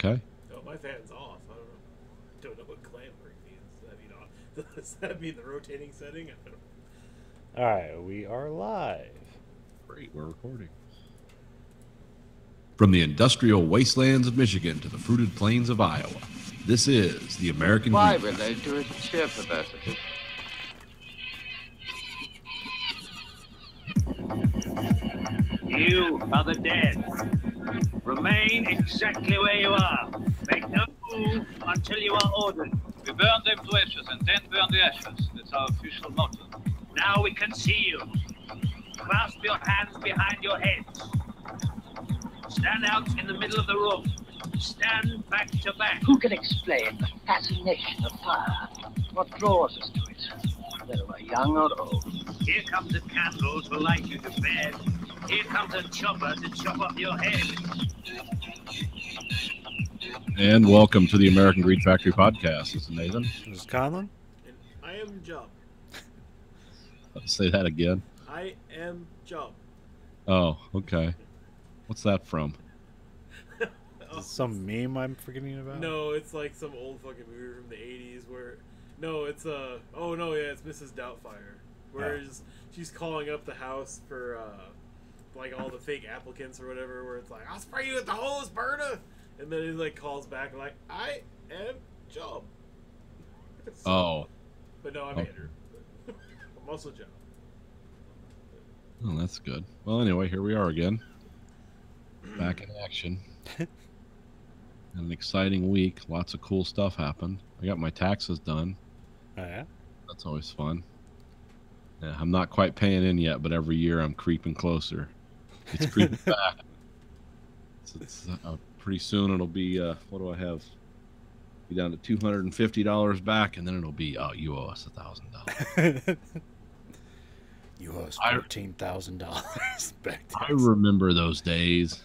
Okay. Oh, my fan's off. I don't know what clamp break means. Does that mean off? Does that mean the rotating setting? I don't know. Alright, we are live. Great, we're recording. From the industrial wastelands of Michigan to the fruited plains of Iowa, this is the American Why Green. relate to its sheer perversity? You are the dead. Remain exactly where you are. Make no move until you are ordered. We burn them to ashes and then burn the ashes. That's our official motto. Now we can see you. Clasp your hands behind your heads. Stand out in the middle of the room. Stand back to back. Who can explain the fascination of fire? What draws us to it, whether we're young or old? Here comes a candle to light you to bed. Here comes a chopper to chop off your head. And welcome to the American Greed Factory podcast. This is Nathan. This is Conlon. And I am Job. Let's say that again. I am Job. Oh, okay. What's that from? Oh, Some meme I'm forgetting about? No, it's like some old fucking movie from the 80s where... No, it's oh no, yeah, it's Mrs. Doubtfire. Where she's calling up the house for, like, all the fake applicants or whatever, where it's like, I'll spray you with the hose, Berta! And then he, like, calls back, like, I am Job. Oh. But no, I'm Okay. Andrew. I'm also Job. Oh, that's good. Well, anyway, here we are again. Back in action. An exciting week. Lots of cool stuff happened. I got my taxes done. Oh, yeah? That's always fun. Yeah, I'm not quite paying in yet, but every year I'm creeping closer. It's creeping back. It's pretty soon it'll be, what do I have? Be down to $250 back, and then it'll be, oh, you owe us $1,000. You owe us $14,000 back. I remember those days.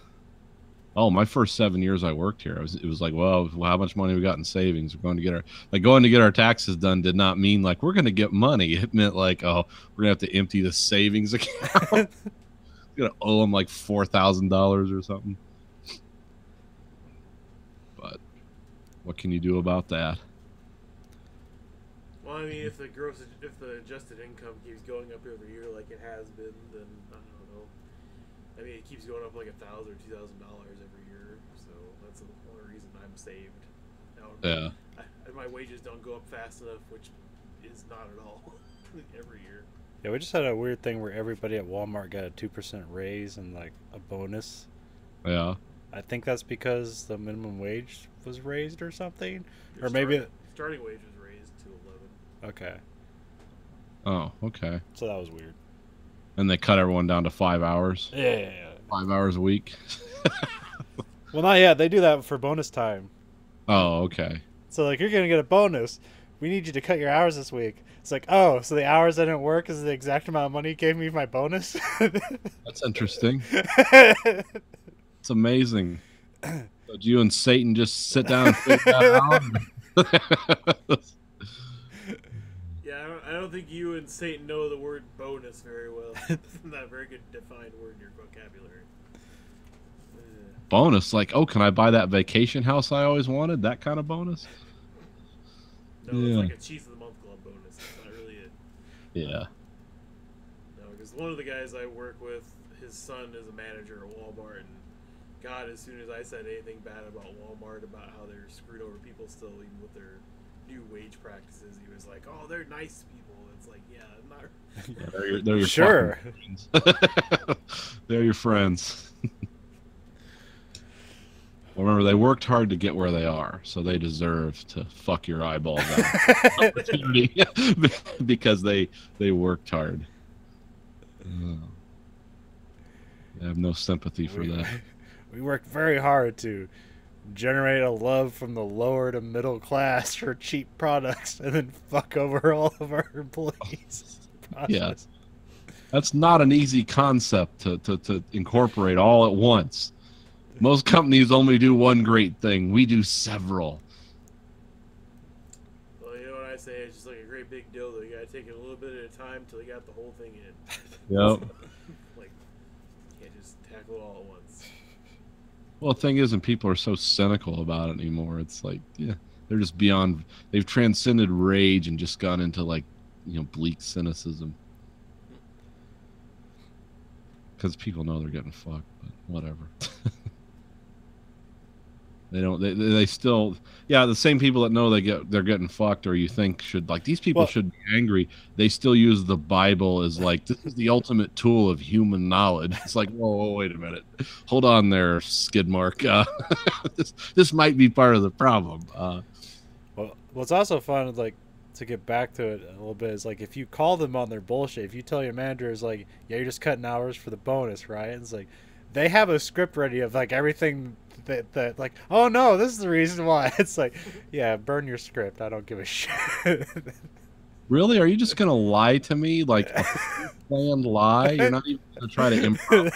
Oh, my first 7 years I worked here, it was like, well, how much money we got in savings? We're going to get our taxes done did not mean like we're going to get money. It meant like, oh, we're going to have to empty the savings account. We're going to owe them like $4,000 or something. But what can you do about that? Well, I mean, if the adjusted income keeps going up every year like it has been, then I don't know. I mean, it keeps going up like $1,000 or $2,000 every year, so that's the only reason I'm saved. Yeah. My wages don't go up fast enough, which is not at all every year. Yeah, we just had a weird thing where everybody at Walmart got a 2% raise and like a bonus. Yeah. I think that's because the minimum wage was raised or something. Your Or maybe starting wage was raised to 11. Okay. Oh, okay. So that was weird. And they cut everyone down to 5 hours. Yeah. 5 hours a week. Well, not yet. They do that for bonus time. Oh, okay. So, like, you're going to get a bonus. We need you to cut your hours this week. It's like, oh, so the hours I didn't work is the exact amount of money you gave me for my bonus? That's interesting. It's amazing. So did you and Satan just sit down and figure that out? Yeah, I don't think you and Satan know the word bonus very well. It's not a very good defined word in your vocabulary. Bonus, like, oh, can I buy that vacation house I always wanted? That kind of bonus? No, Yeah. it's like a Chief of the Month Club bonus. It's not really it. Yeah. No, because one of the guys I work with, his son is a manager at Walmart, and God, as soon as I said anything bad about Walmart, about how they're screwed over people still, even with their new wage practices, he was like, "Oh, they're nice people." It's like, yeah, I'm not. They're your Sure. fucking friends. They're your friends. Well, remember, they worked hard to get where they are, so they deserve to fuck your eyeballs out. Opportunity because they worked hard. I have no sympathy for that. We worked very hard to generate a love from the lower to middle class for cheap products and then fuck over all of our employees. Yeah. That's not an easy concept to incorporate all at once. Most companies only do one great thing. We do several. Well, you know what I say? It's just like a great big dildo. You gotta take it a little bit at a time till you got the whole thing in. Yep. Like, you can't just tackle it all at once. Well, the thing is, and people are so cynical about it anymore. It's like, yeah, they're just beyond. They've transcended rage and just gone into like, bleak cynicism. Because people know they're getting fucked, but whatever. They don't. They still. Yeah, the same people that know they're getting fucked, or you think should like these people should be angry. They still use the Bible as like this is the ultimate tool of human knowledge. It's like, whoa, wait a minute, hold on there, skid mark. This might be part of the problem. Well, what's also fun, like, to get back to it a little bit, is like if you call them on their bullshit, if you tell your manager is like, yeah, you're just cutting hours for the bonus, right? And it's like they have a script ready of like everything that like, oh no, this is the reason why. It's like, yeah, burn your script. I don't give a shit. Really? Are you just gonna lie to me like a planned lie? You're not even gonna try to improv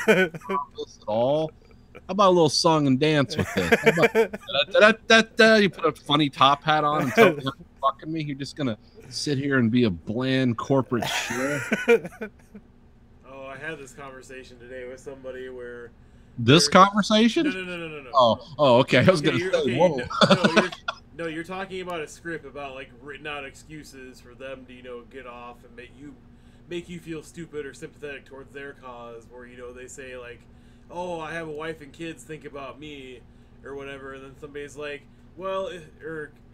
this at all? How about a little song and dance with this? How about, you put a funny top hat on and tell me you're fucking me? You're just gonna sit here and be a bland corporate shit? Oh, I had this conversation today with somebody where. This conversation? No. Oh, okay. I was gonna say, whoa. No, you're talking about a script about like written out excuses for them to get off and make you feel stupid or sympathetic towards their cause. Where they say like, oh, I have a wife and kids, think about me, or whatever. And then somebody's like, well,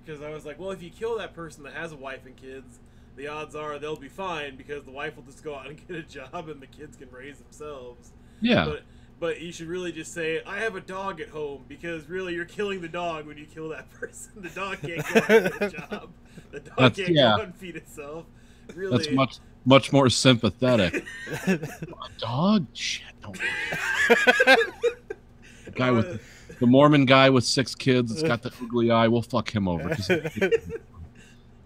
because I was like, well, if you kill that person that has a wife and kids, the odds are they'll be fine because the wife will just go out and get a job and the kids can raise themselves. Yeah. But you should really just say, I have a dog at home, because really you're killing the dog when you kill that person. The dog can't go out and get a job. The dog can't go out and feed itself. Really. That's much more sympathetic. A dog? Shit, don't worry. The Mormon guy with 6 kids that's got the ugly eye, we'll fuck him over.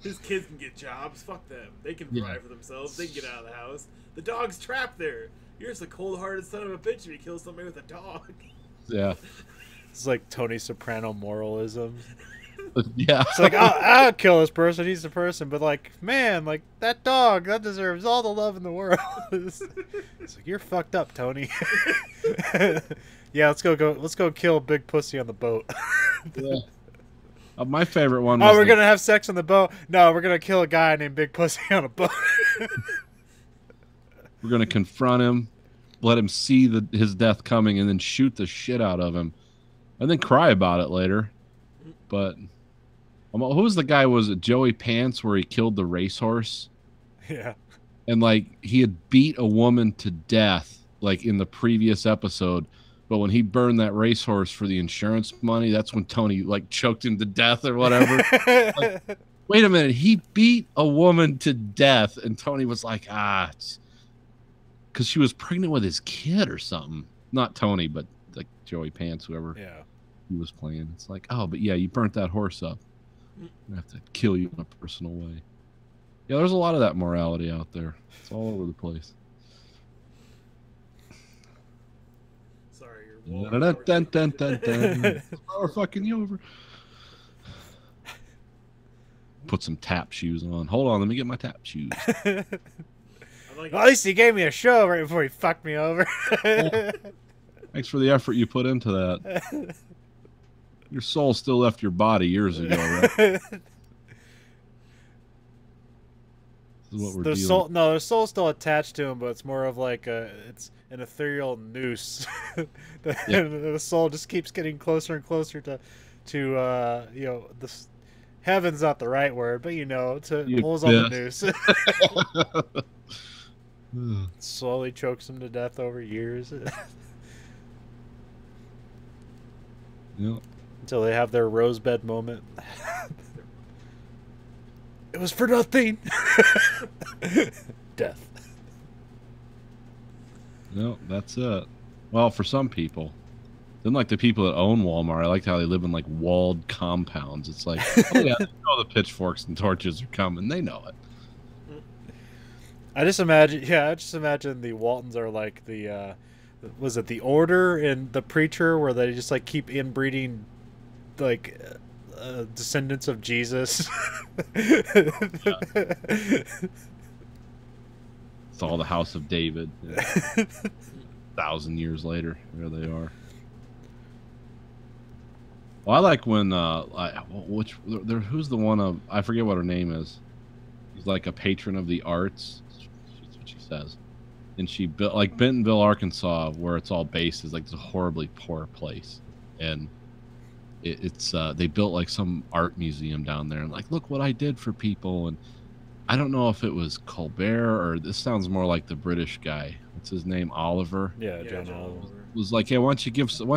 His kids can get jobs. Fuck them. They can provide for themselves. They can get out of the house. The dog's trapped there. You're just a cold-hearted son of a bitch if you kill somebody with a dog. Yeah. It's like Tony Soprano moralism. Yeah. It's like, I'll kill this person. He's the person. But, like, man, like, that dog, that deserves all the love in the world. It's like, you're fucked up, Tony. Yeah, let's go kill Big Pussy on the boat. Yeah. My favorite one was we're going to have sex on the boat? No, we're going to kill a guy named Big Pussy on a boat. We're going to confront him, let him see his death coming, and then shoot the shit out of him. And then cry about it later. But who was the guy? Was it Joey Pants where he killed the racehorse? Yeah. And, like, he had beat a woman to death, like, in the previous episode. But when he burned that racehorse for the insurance money, that's when Tony, like, choked him to death or whatever. Like, wait a minute. He beat a woman to death, and Tony was like, because she was pregnant with his kid or something. Not Tony, but like Joey Pants, whoever he was playing. It's like, oh, but yeah, you burnt that horse up. I have to kill you in a personal way. Yeah, there's a lot of that morality out there. It's all over the place. Sorry, We're fucking you over. Put some tap shoes on. Hold on, let me get my tap shoes. Well, at least he gave me a show right before he fucked me over. Thanks for the effort you put into that. Your soul still left your body years ago, right? This is what we're dealing. The soul's still attached to him, but it's more of like it's an ethereal noose. The soul just keeps getting closer and closer to the heaven's not the right word, but pulls on the noose. Slowly chokes him to death over years. Yep. Until they have their rosebud moment. It was for nothing. Death. No, that's it. Well, for some people. Then, like the people that own Walmart, I like how they live in like walled compounds. It's like, oh yeah, they know the pitchforks and torches are coming. They know it. I just imagine the Waltons are like the was it the Order and the Preacher, where they just like keep inbreeding like descendants of Jesus. It's all the House of David. 1,000 years later, there they are. Well, I like when who's the one of I forget what her name is. She's like a patron of the arts. That's what she says. And she built like Bentonville, Arkansas, where it's all based, is like this horribly poor place, and it's they built like some art museum down there, and like, look what I did for people. And I don't know if it was Colbert or this sounds more like the British guy. What's his name? Oliver. Yeah, John Oliver. Was like, hey, why don't you give some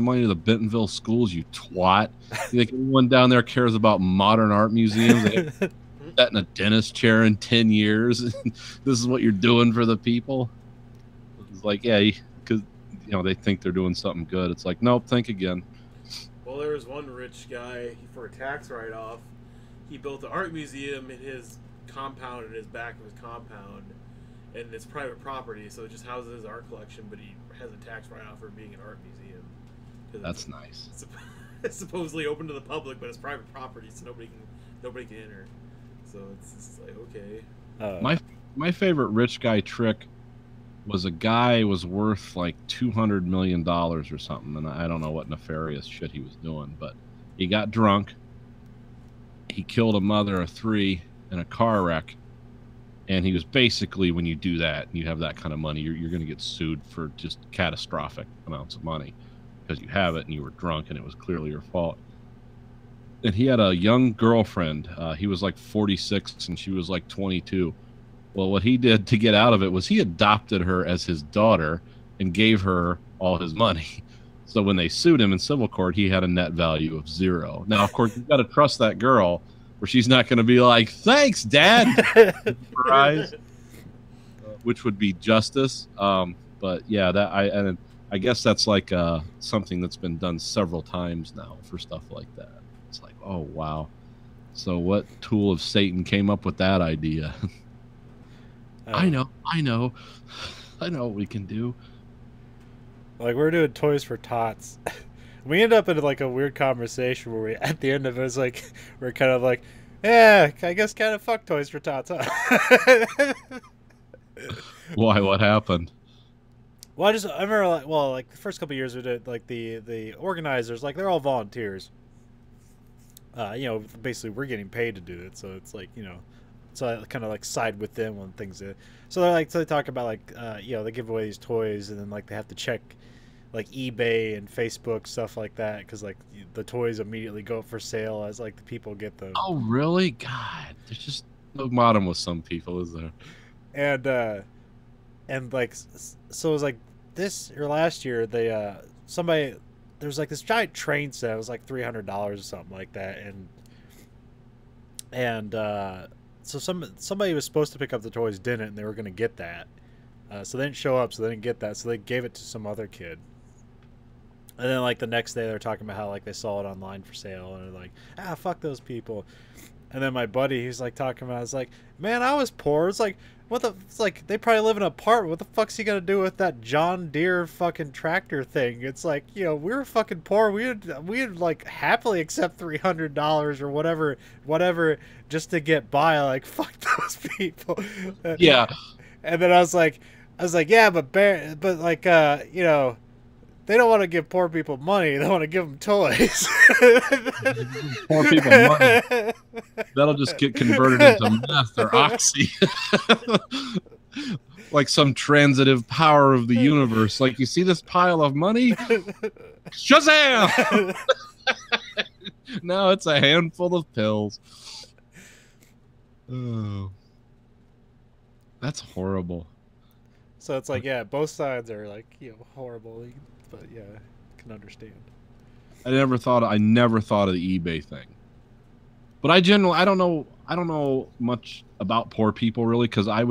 money to the Bentonville schools, you twat? You think anyone down there cares about modern art museums? They haven't sat in a dentist chair in 10 years. This is what you're doing for the people. It's like, yeah, because they think they're doing something good. It's like, nope, think again. Well, there was one rich guy for a tax write-off. He built an art museum in his compound, in his back of his compound, and it's private property, so it just houses his art collection. But he has a tax write-off for being an art museum. That's nice. It's supposedly open to the public, but it's private property, so nobody can enter. So it's just like, okay. My favorite rich guy trick was a guy was worth like $200 million or something, and I don't know what nefarious shit he was doing, but he got drunk. He killed a mother of 3 in a car wreck, and he was basically, when you do that, you have that kind of money, you're going to get sued for just catastrophic amounts of money because you have it and you were drunk and it was clearly your fault. And he had a young girlfriend. He was like 46 and she was like 22. Well, what he did to get out of it was he adopted her as his daughter and gave her all his money. So when they sued him in civil court, he had a net value of 0. Now, of course, you've got to trust that girl, where she's not going to be like, "Thanks, Dad," surprise, which would be justice. But yeah, I guess that's like something that's been done several times now for stuff like that. It's like, oh wow. So what tool of Satan came up with that idea? I know what we can do. Like, we're doing Toys for Tots. We end up in like a weird conversation where we, at the end of it, it's like we're kind of like, yeah, I guess kind of fuck Toys for Tots, huh? Why? What happened? Well, I remember like the first couple of years we did, like the organizers, like, they're all volunteers. Basically we're getting paid to do it, so it's like, so I kind of like side with them on things. So they talk about like, they give away these toys, and then like they have to check like eBay and Facebook, stuff like that, because like the toys immediately go up for sale as like the people get them. Oh really? God, there's just no bottom with some people, is there? And like, so it was like this or last year, they there was like this giant train set. It was like $300 or something like that, and so somebody was supposed to pick up the toys, didn't, and they were going to get that. So they didn't show up, so they didn't get that. So they gave it to some other kid. And then like the next day, they're talking about how like they saw it online for sale, and they're like, fuck those people. And then my buddy, he's like talking about, it's like, man, I was poor. It's like, it's like they probably live in an apartment. What the fuck's he gonna do with that John Deere fucking tractor thing? It's like, we were fucking poor. We'd like happily accept $300 or whatever just to get by. Like, fuck those people. Yeah. And then I was like, yeah, but like, they don't want to give poor people money. They want to give them toys. Poor people money. That'll just get converted into meth or oxy. Like some transitive power of the universe. Like, you see this pile of money? Shazam! No, it's a handful of pills. Oh. That's horrible. So it's like, yeah, both sides are like, horrible. But yeah, I can understand. I never thought of the eBay thing. But I don't know much about poor people really, because I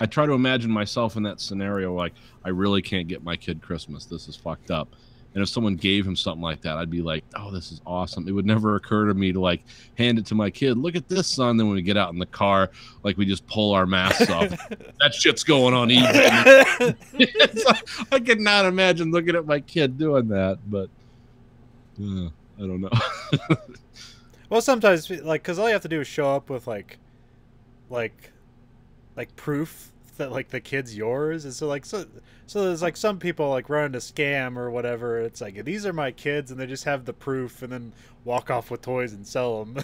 try to imagine myself in that scenario, like, I really can't get my kid Christmas. This is fucked up. And if someone gave him something like that, I'd be like, oh, this is awesome. It would never occur to me to like hand it to my kid. Look at this, son. Then when we get out in the car, like, we just pull our masks off. That shit's going on eBay. I could not imagine looking at my kid doing that, but I don't know. Well, sometimes, like, because all you have to do is show up with like proof that like the kid's yours, and so there's like some people like running a scam or whatever. It's like, these are my kids, and they just have the proof and then walk off with toys and sell them.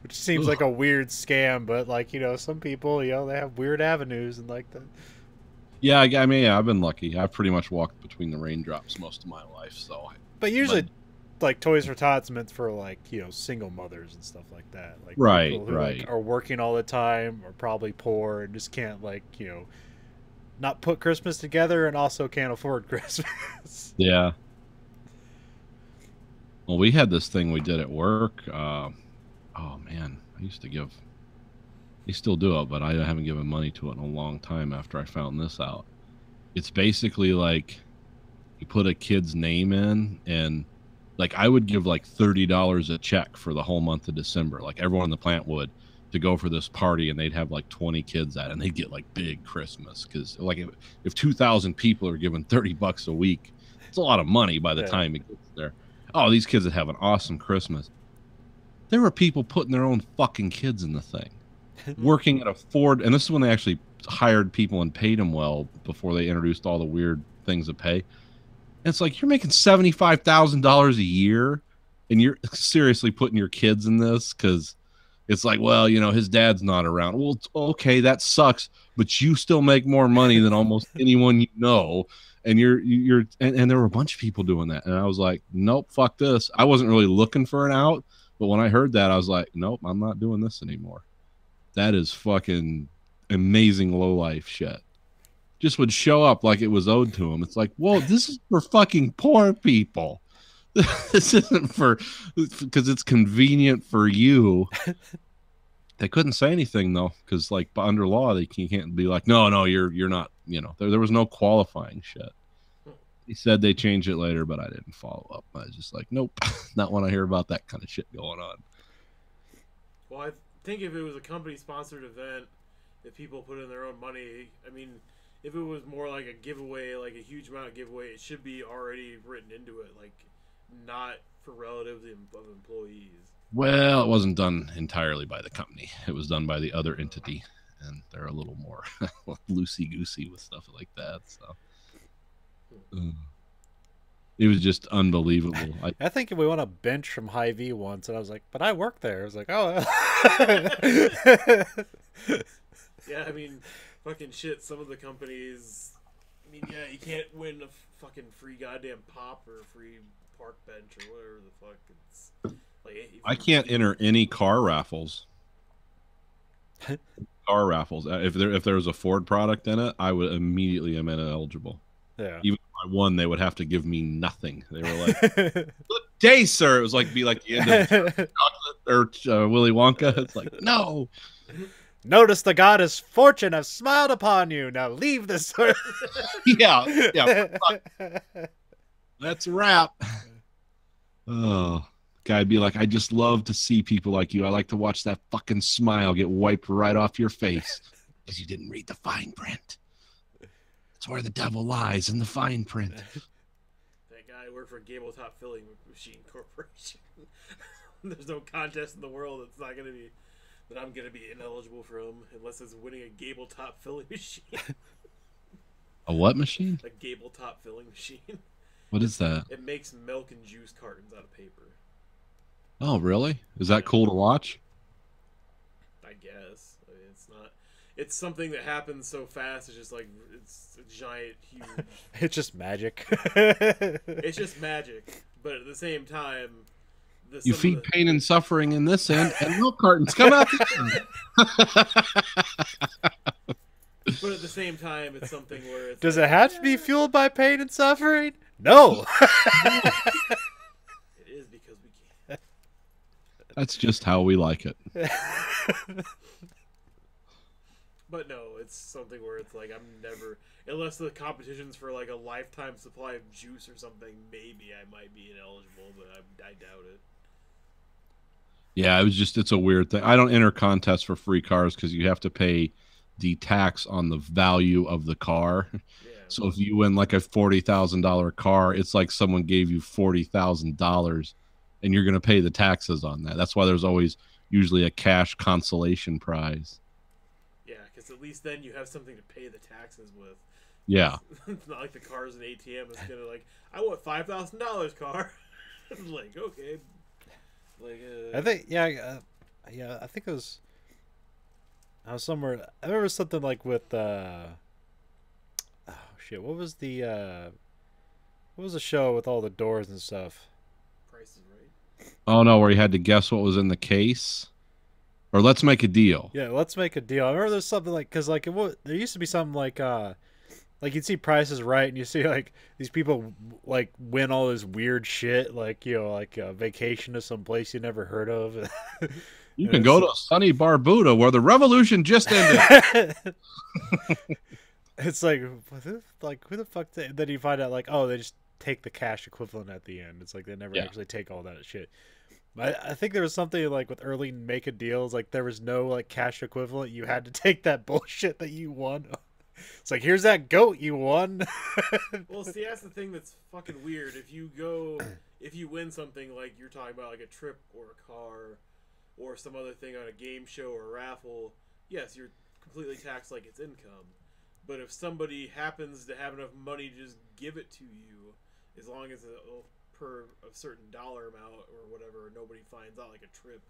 Which seems like a weird scam, but like, you know, some people, you know, they have weird avenues and like that. Yeah, I mean, yeah, I've been lucky. I've pretty much walked between the raindrops most of my life. So, but usually, like Toys for Tots meant for like, you know, single mothers and stuff like that. Like right, people who, right, like, are working all the time, are probably poor and just can't, like, you know, not put Christmas together and also can't afford Christmas. Yeah. Well, we had this thing we did at work. Oh man, I used to give. They still do it, but I haven't given money to it in a long time after I found this out. It's basically like you put a kid's name in, and like I would give like $30 a check for the whole month of December. Like everyone in the plant would, to go for this party, and they'd have like 20 kids at it, and they'd get like big Christmas. Because like if 2,000 people are giving $30 a week, it's a lot of money by the time it gets there. Oh, these kids would have an awesome Christmas. There were people putting their own fucking kids in the thing. Working at a Ford, and this is when they actually hired people and paid them well before they introduced all the weird things to pay. And it's like, you're making $75,000 a year, and you're seriously putting your kids in this because it's like, well, you know, his dad's not around. Well, okay, that sucks, but you still make more money than almost anyone you know. And and there were a bunch of people doing that, and I was like, nope, fuck this. I wasn't really looking for an out, but when I heard that, I was like, nope, I'm not doing this anymore. That is fucking amazing low life shit. Just would show up like it was owed to him. It's like, whoa, this is for fucking poor people. This isn't for, because it's convenient for you. They couldn't say anything though, because like under law, they can't be like, no, you're not. You know, there was no qualifying shit. He said they changed it later, but I didn't follow up. I was just like, nope, not when I hear about that kind of shit going on. Well, I think if it was a company-sponsored event, if people put in their own money, I mean, if it was more like a giveaway, like a huge amount of giveaway, it should be already written into it, like not for relatives of employees. Well, it wasn't done entirely by the company. It was done by the other entity, and they're a little more loosey-goosey with stuff like that. So it was just unbelievable. I think we won a bench from Hy-Vee once, and I was like, but I work there. I was like, oh. Yeah, I mean, fucking shit, some of the companies, I mean, yeah, you can't win a fucking free goddamn pop or a free park bench or whatever the fuck. It's like, I can't enter any car raffles. Car raffles. If there was a Ford product in it, I would immediately am ineligible. Yeah. Even if I won, they would have to give me nothing. They were like, "Good day, sir." It was like the end of Chocolate or Willy Wonka. It's like, no. Notice the goddess Fortune has smiled upon you. Now leave this. yeah. That's a wrap. Oh, guy'd be like, I just love to see people like you. I like to watch that fucking smile get wiped right off your face because you didn't read the fine print. That's where the devil lies, in the fine print. That guy worked for Gabletop Filling Machine Corporation. There's no contest in the world that's not going to be, that I'm going to be ineligible from unless it's winning a Gabletop Filling Machine. A what machine? A Gabletop Filling Machine. What is that? It makes milk and juice cartons out of paper. Oh, really? Is that cool to watch? I guess. I mean, it's not. It's something that happens so fast. It's just like, it's a giant, huge. It's just magic. It's just magic, but at the same time, you feed pain and suffering in this end, and milk cartons come out. But at the same time, it's something where it's. Does it have to be fueled by pain and suffering? No. It is because we can't. That's just how we like it. But no, it's something where it's like, I'm never, unless the competition's for like a lifetime supply of juice or something, maybe I might be ineligible, but I doubt it. Yeah, it's a weird thing. I don't enter contests for free cars because you have to pay the tax on the value of the car. Yeah. So if you win like a $40,000 car, it's like someone gave you $40,000 and you're going to pay the taxes on that. That's why there's always usually a cash consolation prize. Yeah, because at least then you have something to pay the taxes with. Yeah. It's not like the car's an ATM. It's gonna like, I want $5,000 car. Like, okay. Like, I think yeah. I think it was. I was somewhere. I remember something like with. Oh shit! What was the? What was the show with all the doors and stuff? Price is Right. Oh no, where you had to guess what was in the case, or Let's Make a Deal. Yeah, Let's Make a Deal. I remember there's something like because like there used to be something like you'd see Price is Right and you see like these people like win all this weird shit like like a vacation to some place you never heard of. You can go to sunny Barbuda where the revolution just ended. It's like who the fuck? Then you find out like, oh, they just take the cash equivalent at the end. It's like they never actually take all that shit. I think there was something like with early Make a Deals, like there was no like cash equivalent. You had to take that bullshit that you won. It's like, here's that goat you won. Well, see, that's the thing that's fucking weird. If you win something like you're talking about, like a trip or a car or some other thing on a game show or a raffle, yes, you're completely taxed like it's income. But if somebody happens to have enough money to just give it to you, as long as per a certain dollar amount or whatever, nobody finds out, like a trip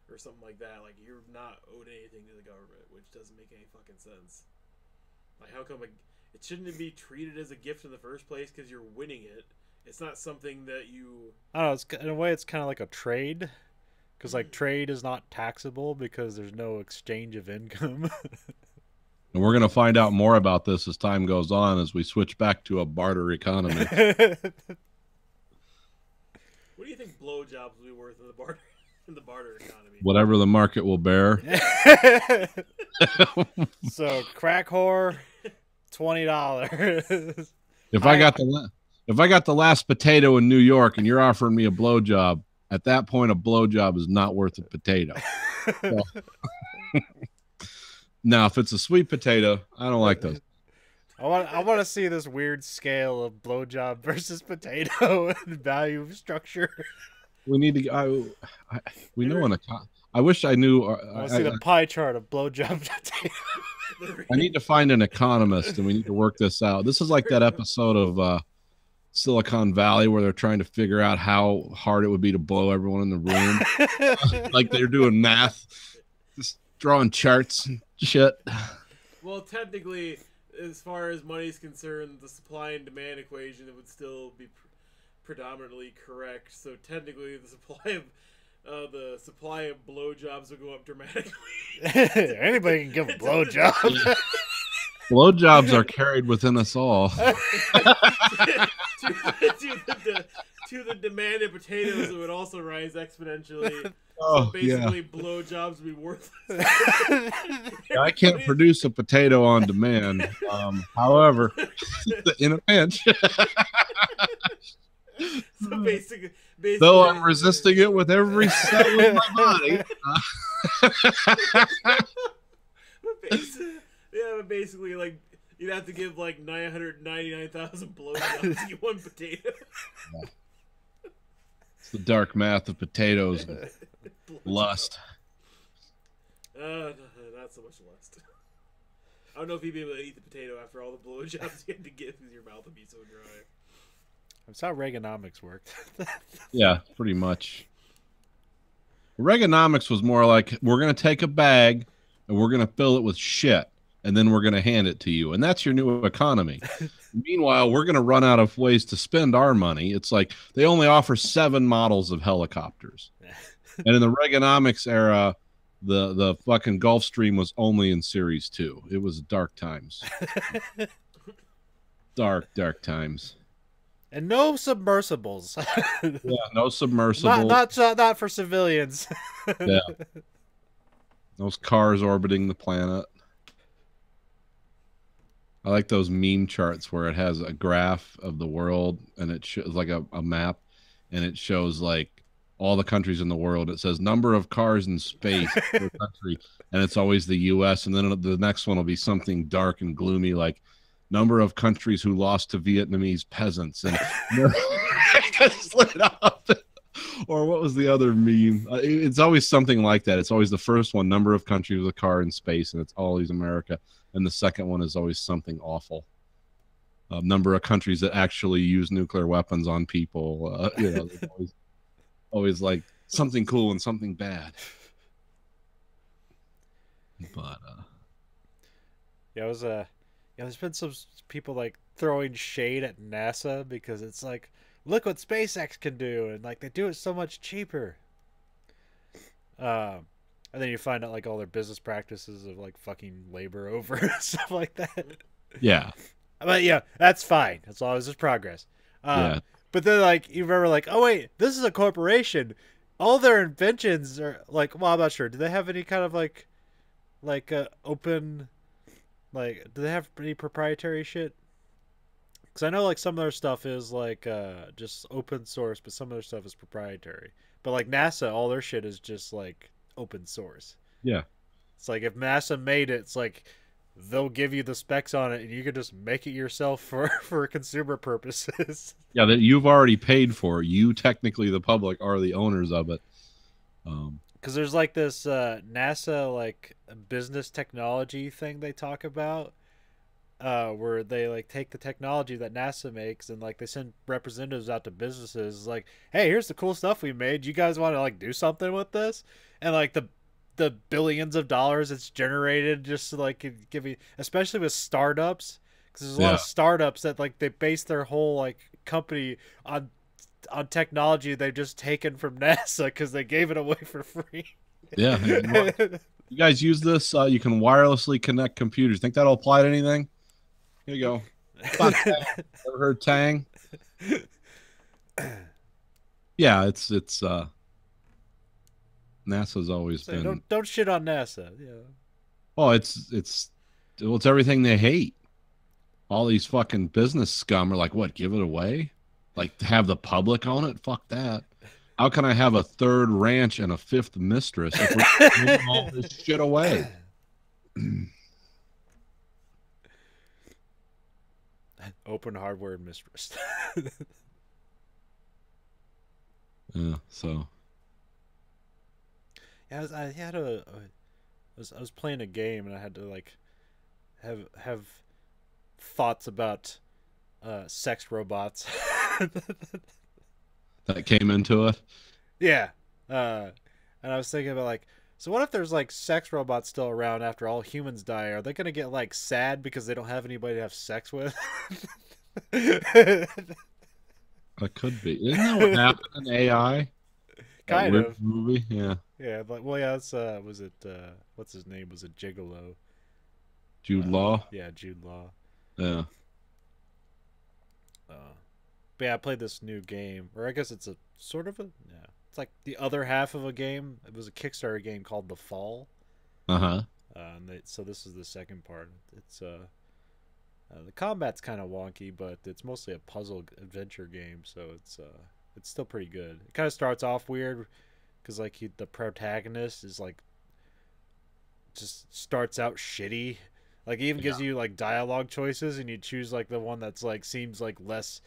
or something like that, like you're not owed anything to the government, which doesn't make any fucking sense. Like, how come it shouldn't be treated as a gift in the first place because you're winning it? It's not something that you... I don't know, in a way it's kind of like a trade. Because, like, trade is not taxable because there's no exchange of income. And we're going to find out more about this as time goes on as we switch back to a barter economy. What do you think blowjobs will be worth in the barter economy? Whatever the market will bear. So, crack whore, $20. If I got the last potato in New York and you're offering me a blowjob, at that point, a blowjob is not worth a potato. So, now, if it's a sweet potato, I don't like those. I want to see this weird scale of blowjob versus potato and value structure. We need to. We know I wish I knew. I want to see the pie chart of blowjob potato. I need to find an economist, and we need to work this out. This is like that episode of Silicon Valley where they're trying to figure out how hard it would be to blow everyone in the room. Like they're doing math, just drawing charts and shit. Well, technically, as far as money is concerned, the supply and demand equation, it would still be predominantly correct. So technically, the supply of blowjobs will go up dramatically. Anybody can give a blowjob. Blowjobs are carried within us all. To the demand of potatoes, it would also rise exponentially. Oh, so basically, blowjobs would be worthless. I can't produce a potato on demand. However, in a pinch. So basically, though I'm resisting it with every cell in my body. But basically, like, you'd have to give like 999,000 blowjobs to get one potato. Yeah. It's the dark math of potatoes and lust. Not so much lust. I don't know if you'd be able to eat the potato after all the blowjobs you had to give because your mouth would be so dry. That's how Reaganomics worked. Yeah, pretty much. Reaganomics was more like, we're going to take a bag and we're going to fill it with shit, and then we're going to hand it to you. And that's your new economy. Meanwhile, we're going to run out of ways to spend our money. It's like they only offer 7 models of helicopters. And in the Reaganomics era, the fucking Gulfstream was only in Series 2. It was dark times. Dark times. And no submersibles. Yeah, no submersibles. Not for civilians. Yeah. Those cars orbiting the planet. I like those meme charts where it has a graph of the world and it shows like a map, and it shows like all the countries in the world. It says number of cars in space per country, and it's always the U.S. And then the next one will be something dark and gloomy like number of countries who lost to Vietnamese peasants, and split up. Or what was the other meme? It's always something like that. It's always the first one, number of countries with a car in space, and it's always America. And the second one is always something awful. Number of countries that actually use nuclear weapons on people. Always like something cool and something bad. But there's been some people like throwing shade at NASA because it's like, look what SpaceX can do, and like they do it so much cheaper. And then you find out like all their business practices of like fucking labor over stuff like that. yeah. But yeah, that's fine as long as there's progress. Yeah. But then like you remember like, oh wait, this is a corporation. All their inventions are like, well, I'm not sure. Do they have any kind of like open, like, do they have any proprietary shit? Because I know like some of their stuff is like just open source, but some of their stuff is proprietary. But like NASA, all their shit is just like open source. Yeah. It's like if NASA made it, it's like they'll give you the specs on it and you can just make it yourself for consumer purposes. Yeah, that you've already paid for. You technically, the public, are the owners of it. Because there's like this NASA like business technology thing they talk about, where they like take the technology that NASA makes and like they send representatives out to businesses like, hey, here's the cool stuff we made. You guys want to like do something with this? And like the billions of dollars it's generated just to like give you, especially with startups, because there's a lot of startups that like they base their whole like company on technology they've just taken from NASA because they gave it away for free. Yeah. You guys use this? You can wirelessly connect computers. Think that'll apply to anything? Here you go. Ever heard Tang? Yeah, it's NASA's always been. Don't shit on NASA. Yeah. Oh, it's everything they hate. All these fucking business scum are like, what? Give it away? Like have the public own it? Fuck that. How can I have a third ranch and a fifth mistress if we're giving all this shit away? Open hardware mistress. Yeah. So. Yeah, I was playing a game and I had to like have thoughts about sex robots. That came into it. Yeah, and I was thinking about like, so what if there's like sex robots still around after all humans die? Are they gonna get like sad because they don't have anybody to have sex with? That could be. Isn't that what happened in AI? Kind of movie, yeah. Yeah, but well, yeah. That's was it? What's his name? Was it Gigolo? Jude Law. Yeah, Jude Law. Yeah. But yeah, I played this new game, or I guess it's a sort of it's like the other half of a game. It was a Kickstarter game called The Fall. Uh-huh. So this is the second part. It's the combat's kind of wonky, but it's mostly a puzzle adventure game, so it's still pretty good. It kind of starts off weird because like the protagonist is like just starts out shitty. Like he even gives you like dialogue choices, and you choose like the one that's like seems like less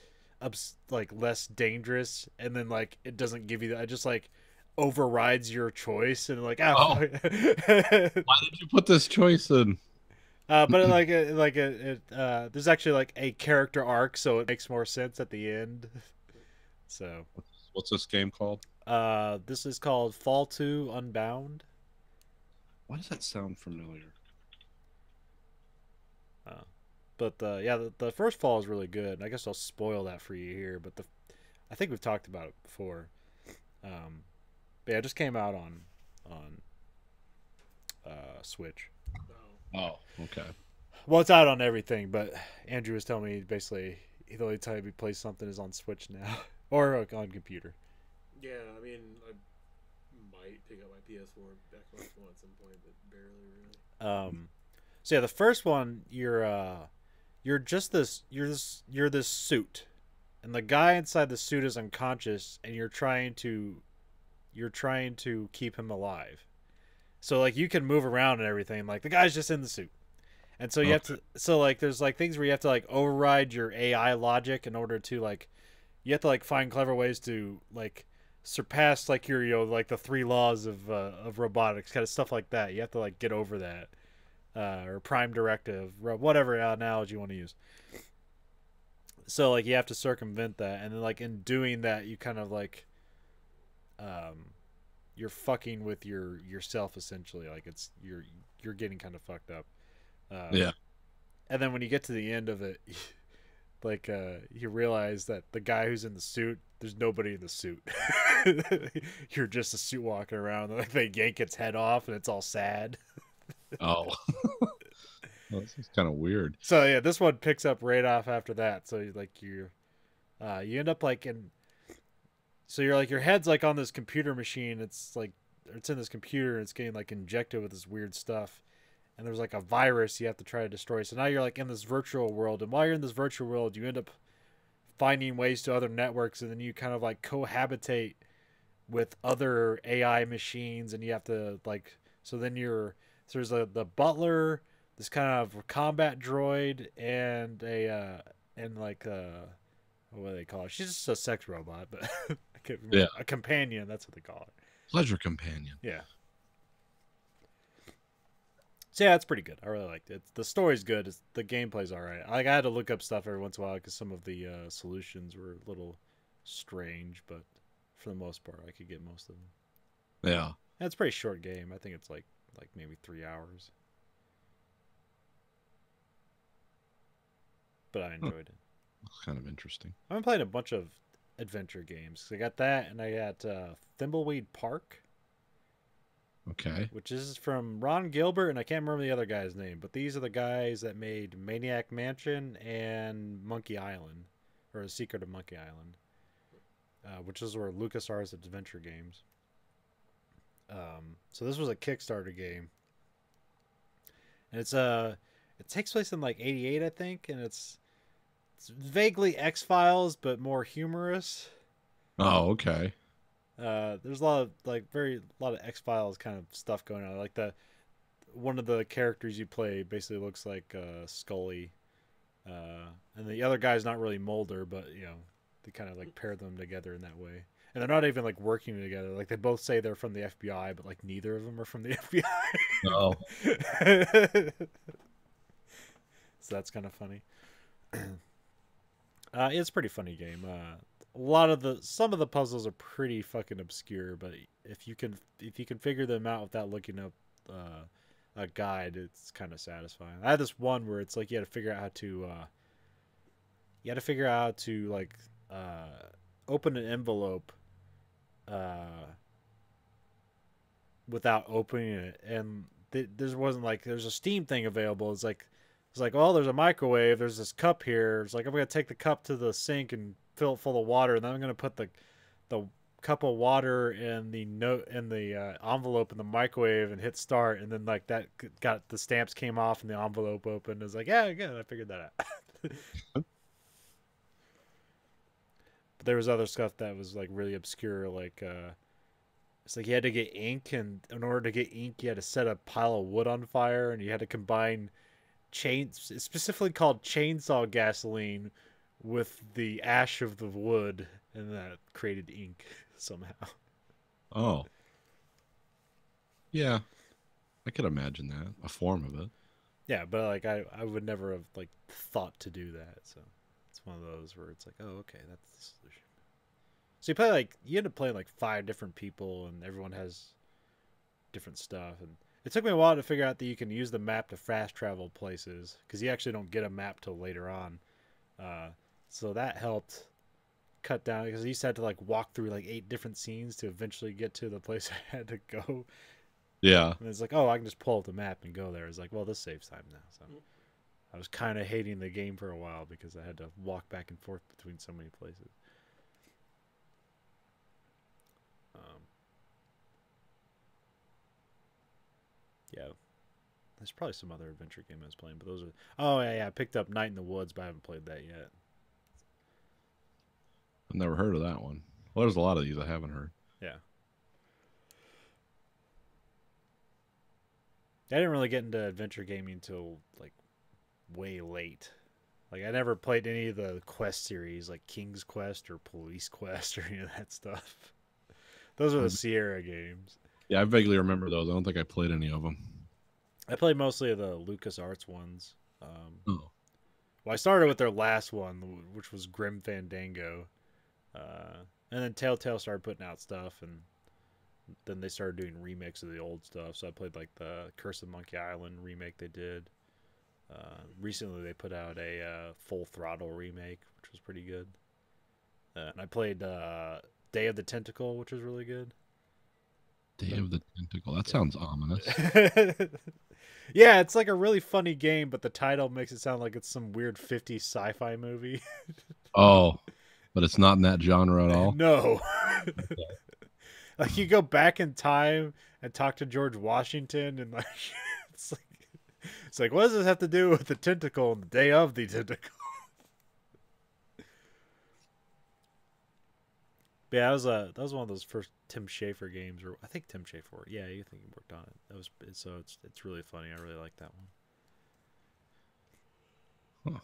dangerous, and then like it doesn't give you that. It just like overrides your choice, and like why did you put this choice in? But there's actually like a character arc, so it makes more sense at the end. So what's this game called? This is called Fall 2 Unbound. Why does that sound familiar? But the first Fall is really good, and I guess I'll spoil that for you here. But I think we've talked about it before. But yeah, it just came out on Switch. Oh, okay. Well, it's out on everything, but Andrew was telling me basically the only time he plays something is on Switch now, or on computer. Yeah, I mean, I might pick up my PS4 Xbox One at some point, but barely really. So yeah, the first one, you're this suit, and the guy inside the suit is unconscious, and you're trying to keep him alive. So like you can move around and everything, like the guy's just in the suit. And so you have to, so like there's like things where you have to like override your AI logic in order to like, you have to like find clever ways to like surpass like your like the 3 laws of robotics, kind of stuff like that. You have to like get over that, or prime directive, whatever analogy you want to use. So like you have to circumvent that, and then like in doing that, you kind of like, you're fucking with yourself essentially. Like you're getting kind of fucked up. Yeah. And then when you get to the end of it, like you realize that the guy who's in the suit, there's nobody in the suit. You're just a suit walking around. Like they yank its head off, and it's all sad. Oh. Well, this is kind of weird. So yeah, this one picks up right off after that. So like you end up like in. So you're like your head's like on this computer machine. It's like it's in this computer. And it's getting like injected with this weird stuff, and there's like a virus you have to try to destroy. So now you're like in this virtual world, and while you're in this virtual world, you end up finding ways to other networks, and then you kind of like cohabitate with other AI machines, and you have to like. So then so there's the butler, this kind of combat droid, and what do they call it? She's just a sex robot, but I can't remember. Yeah. A companion. That's what they call her. Pleasure companion. Yeah. So yeah, it's pretty good. I really liked it. The story's good. The gameplay's all right. Like I had to look up stuff every once in a while because some of the solutions were a little strange, but for the most part, I could get most of them. Yeah. And it's a pretty short game. I think it's like maybe 3 hours. But I enjoyed it. Kind of interesting. I've been playing a bunch of adventure games. I got that, and I got Thimbleweed Park, Okay. which is from Ron Gilbert, and I can't remember the other guy's name, but these are the guys that made Maniac Mansion and Monkey Island, or The Secret of Monkey Island, which is where LucasArts Adventure Games. So this was a Kickstarter game, and it takes place in like '88, I think, and it's vaguely X-Files but more humorous. Oh, okay. There's a lot of lot of X-Files kind of stuff going on. Like one of the characters you play basically looks like Scully, and the other guy's not really Mulder, but they kind of like pair them together in that way. And they're not even like working together. Like they both say they're from the FBI, but like neither of them are from the FBI. Oh. So that's kind of funny. It's a pretty funny game. Some of the puzzles are pretty fucking obscure, but if you can figure them out without looking up a guide, it's kind of satisfying. I had this one where it's like you had to figure out how to like open an envelope without opening it, and there's a Steam thing available. It's like, oh, there's a microwave. There's this cup here. It's like I'm gonna take the cup to the sink and fill it full of water, and then I'm gonna put the cup of water in the envelope in the microwave and hit start, and then like that got the stamps came off and the envelope opened. It's like, yeah, good. I figured that out. But there was other stuff that was like really obscure, like it's like you had to get ink, and in order to get ink, you had to set a pile of wood on fire, and you had to combine it's specifically called chainsaw gasoline with the ash of the wood, and that created ink somehow. Oh. Yeah. I could imagine that. A form of it. Yeah, but like I would never have like thought to do that, so it's one of those where it's like, oh, okay, that's the solution. So you end up playing like 5 different people, and everyone has different stuff, and it took me a while to figure out that you can use the map to fast travel places, because you actually don't get a map till later on. So that helped cut down, because I used to have to like walk through like 8 different scenes to eventually get to the place I had to go. Yeah. And it's like, oh, I can just pull up the map and go there. It's like, well, this saves time now. So I was kind of hating the game for a while because I had to walk back and forth between so many places. Yeah. There's probably some other adventure game I was playing, but those are... Oh, yeah, I picked up Night in the Woods, but I haven't played that yet. I've never heard of that one. Well, there's a lot of these I haven't heard. Yeah. I didn't really get into adventure gaming until, like, way late. Like, I never played any of the Quest series, like King's Quest or Police Quest or any of that stuff. Those are the Sierra games. Yeah, I vaguely remember those. I don't think I played any of them. I played mostly of the LucasArts ones. Oh. Well, I started with their last one, which was Grim Fandango. And then Telltale started putting out stuff, and then they started doing remakes of the old stuff. So I played like the Curse of Monkey Island remake they did. Recently, they put out a Full Throttle remake, which was pretty good. And I played Day of the Tentacle, which was really good. Day of the Tentacle. That sounds ominous. Yeah, it's like a really funny game, but the title makes it sound like it's some weird 50s sci-fi movie. Oh, but it's not in that genre at all? No. Like you go back in time and talk to George Washington, and like it's like what does this have to do with the tentacle and the day of the tentacle? Yeah, that was one of those first Tim Schafer games, or I think Tim Schafer. Yeah, you think he worked on it. It's really funny. I really like that one. Huh.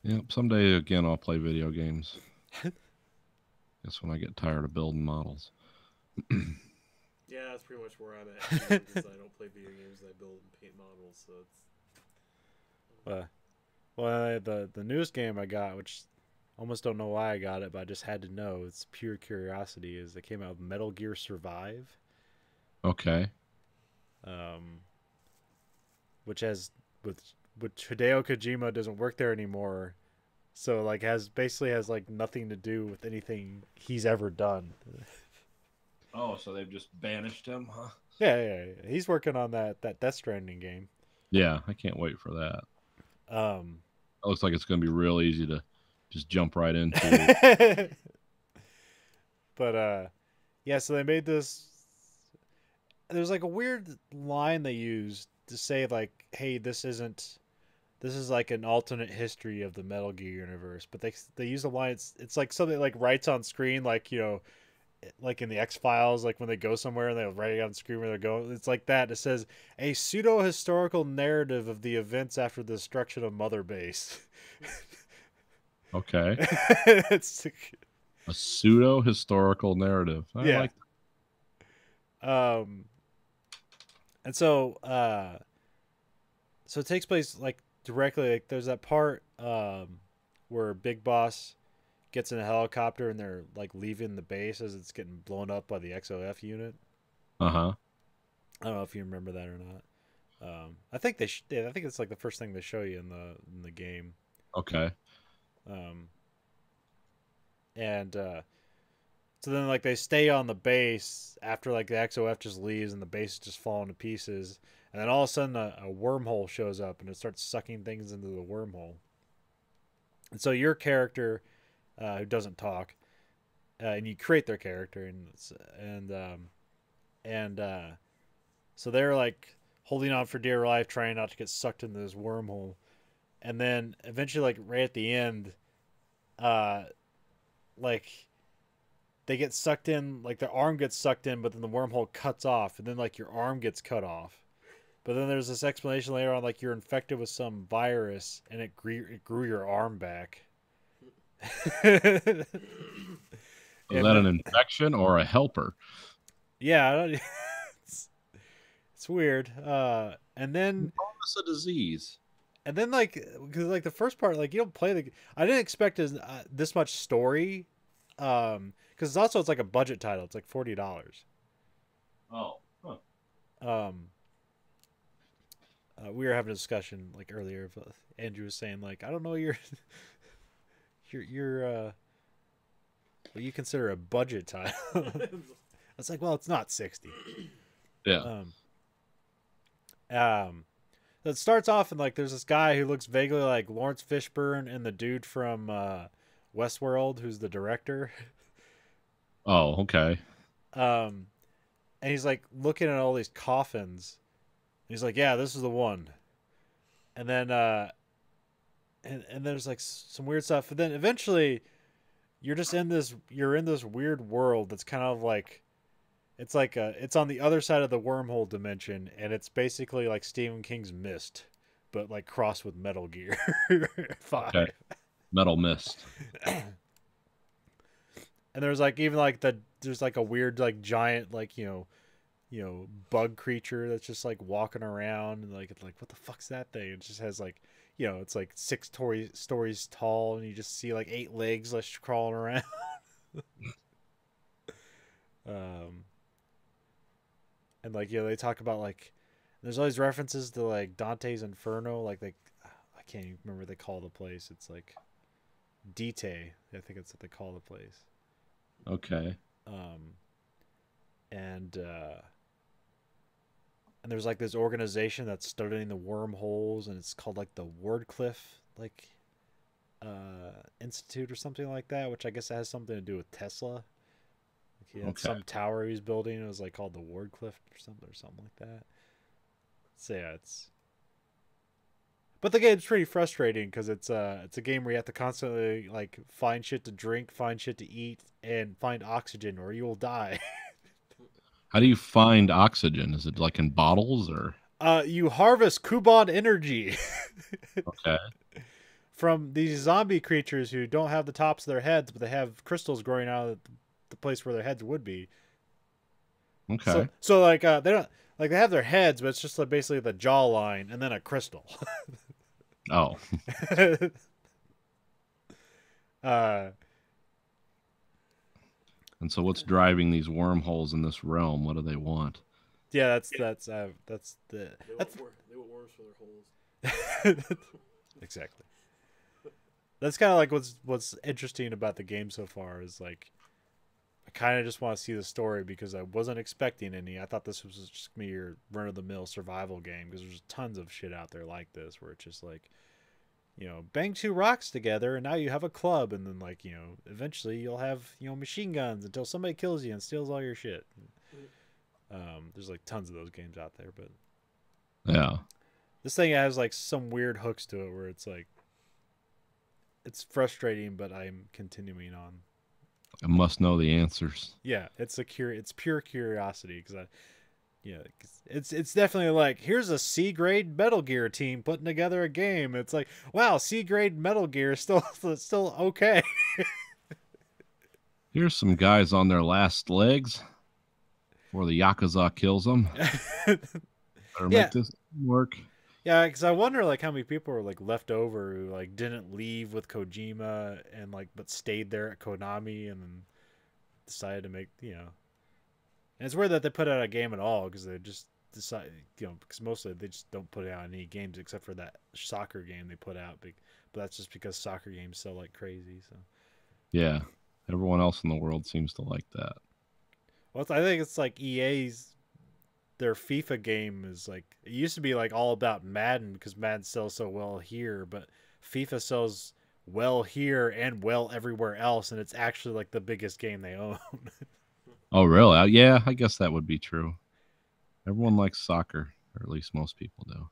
Yep. Someday again, I'll play video games. Guess when I get tired of building models. Yeah, that's pretty much where I'm at. Because I don't play video games. I build and paint models. So it's. Well, the newest game I got, which almost don't know why I got it, but I just had to know. It's pure curiosity. Is it came out with Metal Gear Survive? Okay. Which has with Hideo Kojima doesn't work there anymore, so like basically has like nothing to do with anything he's ever done. Oh, so they've just banished him, huh? Yeah. He's working on that Death Stranding game. Yeah, I can't wait for that. It looks like it's going to be real easy to just jump right into. But yeah, so they made this. There's like a weird line they used to say like, "Hey, this is like an alternate history of the Metal Gear universe." But they use the line. It's like something like writes on screen, like like in the X-Files, like when they go somewhere and they write it on screen where they're going. It's like that. It says a pseudo-historical narrative of the events after the destruction of Mother Base. Okay. It's a pseudo-historical narrative. I like that. And so it takes place like directly, like there's that part where Big Boss gets in a helicopter and they're like leaving the base as it's getting blown up by the XOF unit. Uh-huh. I don't know if you remember that or not. I think I think it's like the first thing they show you in the game. Okay. So then like they stay on the base after like the XOF just leaves and the base is just falling to pieces, and then all of a sudden a wormhole shows up and it starts sucking things into the wormhole. And so your character, who doesn't talk, and you create their character, and so they're like holding on for dear life, trying not to get sucked into this wormhole, and then eventually, like right at the end, like they get sucked in, like their arm gets sucked in, but then the wormhole cuts off, and then like your arm gets cut off. But then there's this explanation later on, like you're infected with some virus, and it grew your arm back. Is that an infection or a helper? Yeah, it's weird. And then it's a disease. And then like, because like the first part, like you don't play the. I didn't expect this much story, because it's like a budget title. It's like $40. Oh. Huh. We were having a discussion like earlier. Andrew was saying like, I don't know your what you consider a budget title. I was like, well, it's not 60. Yeah. So it starts off and like there's this guy who looks vaguely like Lawrence Fishburne and the dude from Westworld, who's the director. Oh, okay. And he's like looking at all these coffins. He's like, yeah, this is the one. And then and there's like some weird stuff. And then eventually you're in this weird world that's kind of like it's on the other side of the wormhole dimension, and it's basically like Stephen King's Mist, but like crossed with Metal Gear 5. Okay. Metal Mist. And there's like even like there's like a weird like giant like bug creature that's just like walking around and like what the fuck's that thing? It just has like it's like 6 stories tall and you just see like 8 legs just crawling around. And like they talk about like there's all these references to like Dante's Inferno, like I can't even remember what they call the place. It's like Dite, I think it's what they call the place. Okay. And there's like this organization that's studying the wormholes, and it's called like the Wardcliffe like Institute or something like that, which I guess has something to do with Tesla. Like he had some tower he was building. It was like called the Wardcliffe or something like that. So yeah, but the game's pretty frustrating because it's a game where you have to constantly like find shit to drink, find shit to eat, and find oxygen, or you will die. How do you find oxygen? Is it like in bottles or? You harvest Kuban energy. Okay. From these zombie creatures who don't have the tops of their heads, but they have crystals growing out of the place where their heads would be. Okay. So like they don't like they have their heads, but it's just like basically the jawline and then a crystal. Oh. And so what's driving these wormholes in this realm? What do they want? Yeah, that's the They want worms for their holes. Exactly. That's kind of like what's interesting about the game so far is like I kind of just want to see the story because I wasn't expecting any. I thought this was just gonna be your run of the mill survival game because there's tons of shit out there like this where it's just like bang 2 rocks together and now you have a club, and then like eventually you'll have machine guns until somebody kills you and steals all your shit. There's like tons of those games out there, but Yeah. this thing has like some weird hooks to it where it's like it's frustrating, but I'm continuing on. I must know the answers. Yeah, it's pure curiosity because it's definitely like here's a C grade Metal Gear team putting together a game. It's like wow, C grade Metal Gear is still okay. Here's some guys on their last legs before the Yakuza kills them. Better make this work. Yeah, because I wonder like how many people were like left over who like didn't leave with Kojima and like but stayed there at Konami and then decided to make And it's weird that they put out a game at all because they just decide because mostly they just don't put out any games except for that soccer game they put out, but that's just because soccer games sell like crazy. So Yeah, everyone else in the world seems to like that. well, I think it's like their FIFA game is like it used to be like all about Madden because Madden sells so well here, but FIFA sells well here and well everywhere else, and it's actually like the biggest game they own. Oh, really? Yeah, I guess that would be true. Everyone likes soccer, or at least most people do.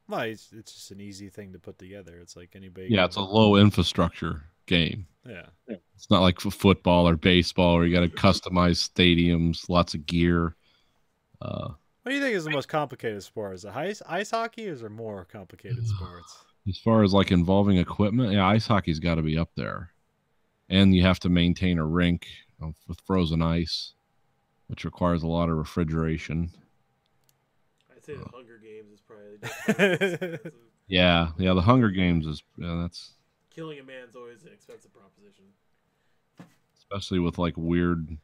Well, it's just an easy thing to put together. It's like anybody. Yeah, it's a low infrastructure game. Yeah. It's not like football or baseball where you got to customize stadiums, lots of gear. What do you think is the most complicated sport? Is it ice hockey, or is there more complicated sports? As far as like involving equipment, yeah, ice hockey's got to be up there. And you have to maintain a rink with frozen ice, which requires a lot of refrigeration. I'd say the Hunger Games is probably Yeah, the Hunger Games is that's killing a man's always an expensive proposition. Especially with like weird,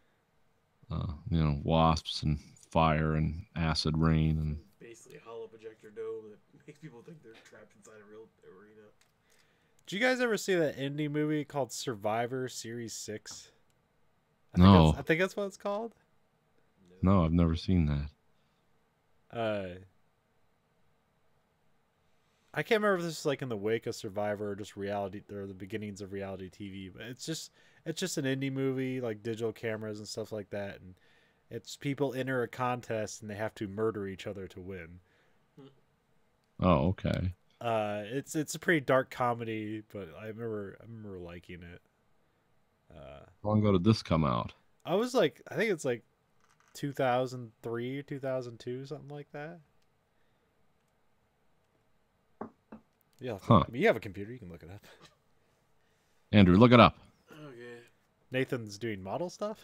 wasps and fire and acid rain and basically a hollow projector dome that makes people think they're trapped inside a real arena. Did you guys ever see that indie movie called Survivor Series 6? No. I think that's what it's called. No, I've never seen that. I can't remember if this is like in the wake of Survivor or just reality or the beginnings of reality TV, but it's just an indie movie, like digital cameras and stuff like that, and it's people enter a contest and they have to murder each other to win. Oh, okay. It's a pretty dark comedy, but I remember liking it. How long ago did this come out? I think it's like 2003 or 2002, something like that. Yeah, Huh. I mean, you have a computer, you can look it up. Andrew, look it up. Okay. Nathan's doing model stuff.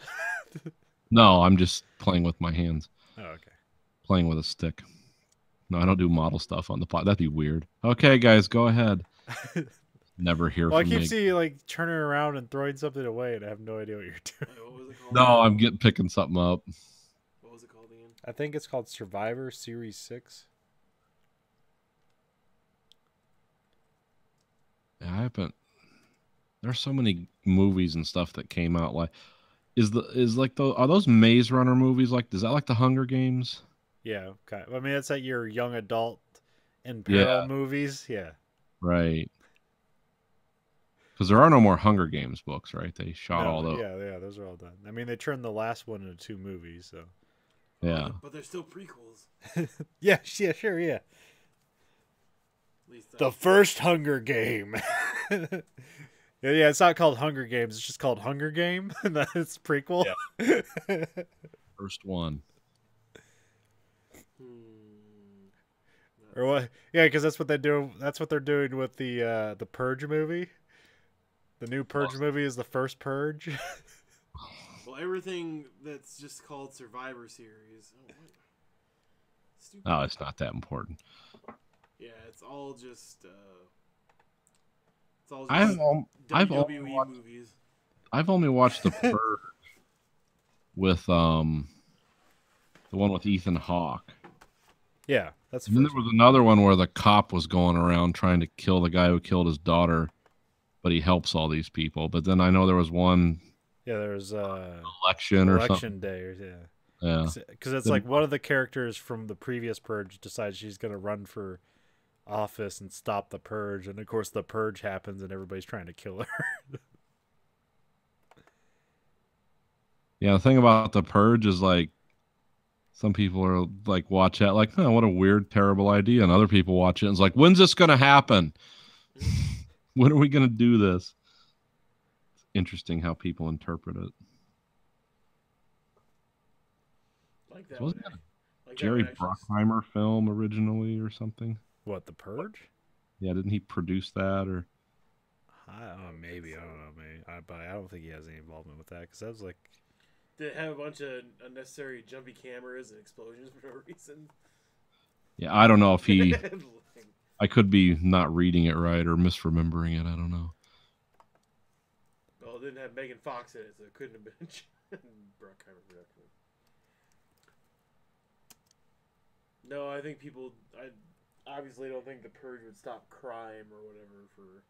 No, I'm just playing with my hands. Oh, okay. Playing with a stick. No, I don't do model stuff on the pod. That'd be weird. Okay, guys, go ahead. Never hear Well, I from keep me. seeing you like turning around and throwing something away, and I have no idea what you're doing. Wait, what was it called? No, I'm picking something up. What was it called again? I think it's called Survivor Series 6. Yeah, I haven't. There's so many movies and stuff that came out. Like, are those Maze Runner movies? Like, is that like the Hunger Games? Yeah, okay. I mean, it's like your young adult in peril movies. Yeah. Right. Because there are no more Hunger Games books, right? They shot all those. Yeah, those are all done. I mean, they turned the last one into 2 movies, so. Yeah. But they're still prequels. Yeah, sure, yeah. At least The first Hunger Game. Yeah, it's not called Hunger Games. It's just called Hunger Game. And that's prequel. Yeah. First one. Or what? Yeah, because that's what they do. That's what they're doing with the Purge movie. The new Purge movie is the first Purge. Well, everything that's just called Survivor Series. Oh, what? Stupid. Oh, it's not that important. Yeah, it's all just. It's all just I've WWE movies. I've only watched the Purge with the one with Ethan Hawke. Yeah, that's. And then there was another one where the cop was going around trying to kill the guy who killed his daughter, but he helps all these people. But then I know there was one. Yeah, there's election or something. Day, or Yeah. Because it's like one of the characters from the previous Purge decides she's going to run for office and stop the Purge, and of course the Purge happens and everybody's trying to kill her. Yeah, the thing about the Purge is like some people are like watch it like, oh, what a weird, terrible idea, and other people watch it and it's like, when's this gonna happen? When are we gonna do this? It's interesting how people interpret it. Like that. Wasn't that Like Jerry that one actually- Bruckheimer film originally or something? What, the Purge? Yeah, didn't he produce that or? I don't know, maybe. I don't know, maybe. But I don't think he has any involvement with that, because that was like. Did it have a bunch of unnecessary jumpy cameras and explosions for no reason? Yeah, I don't know if he. Like, I could be not reading it right or misremembering it. I don't know. well, it didn't have Megan Fox in it, so it couldn't have been Bruckheimer production. No, I think people. I obviously don't think the Purge would stop crime or whatever for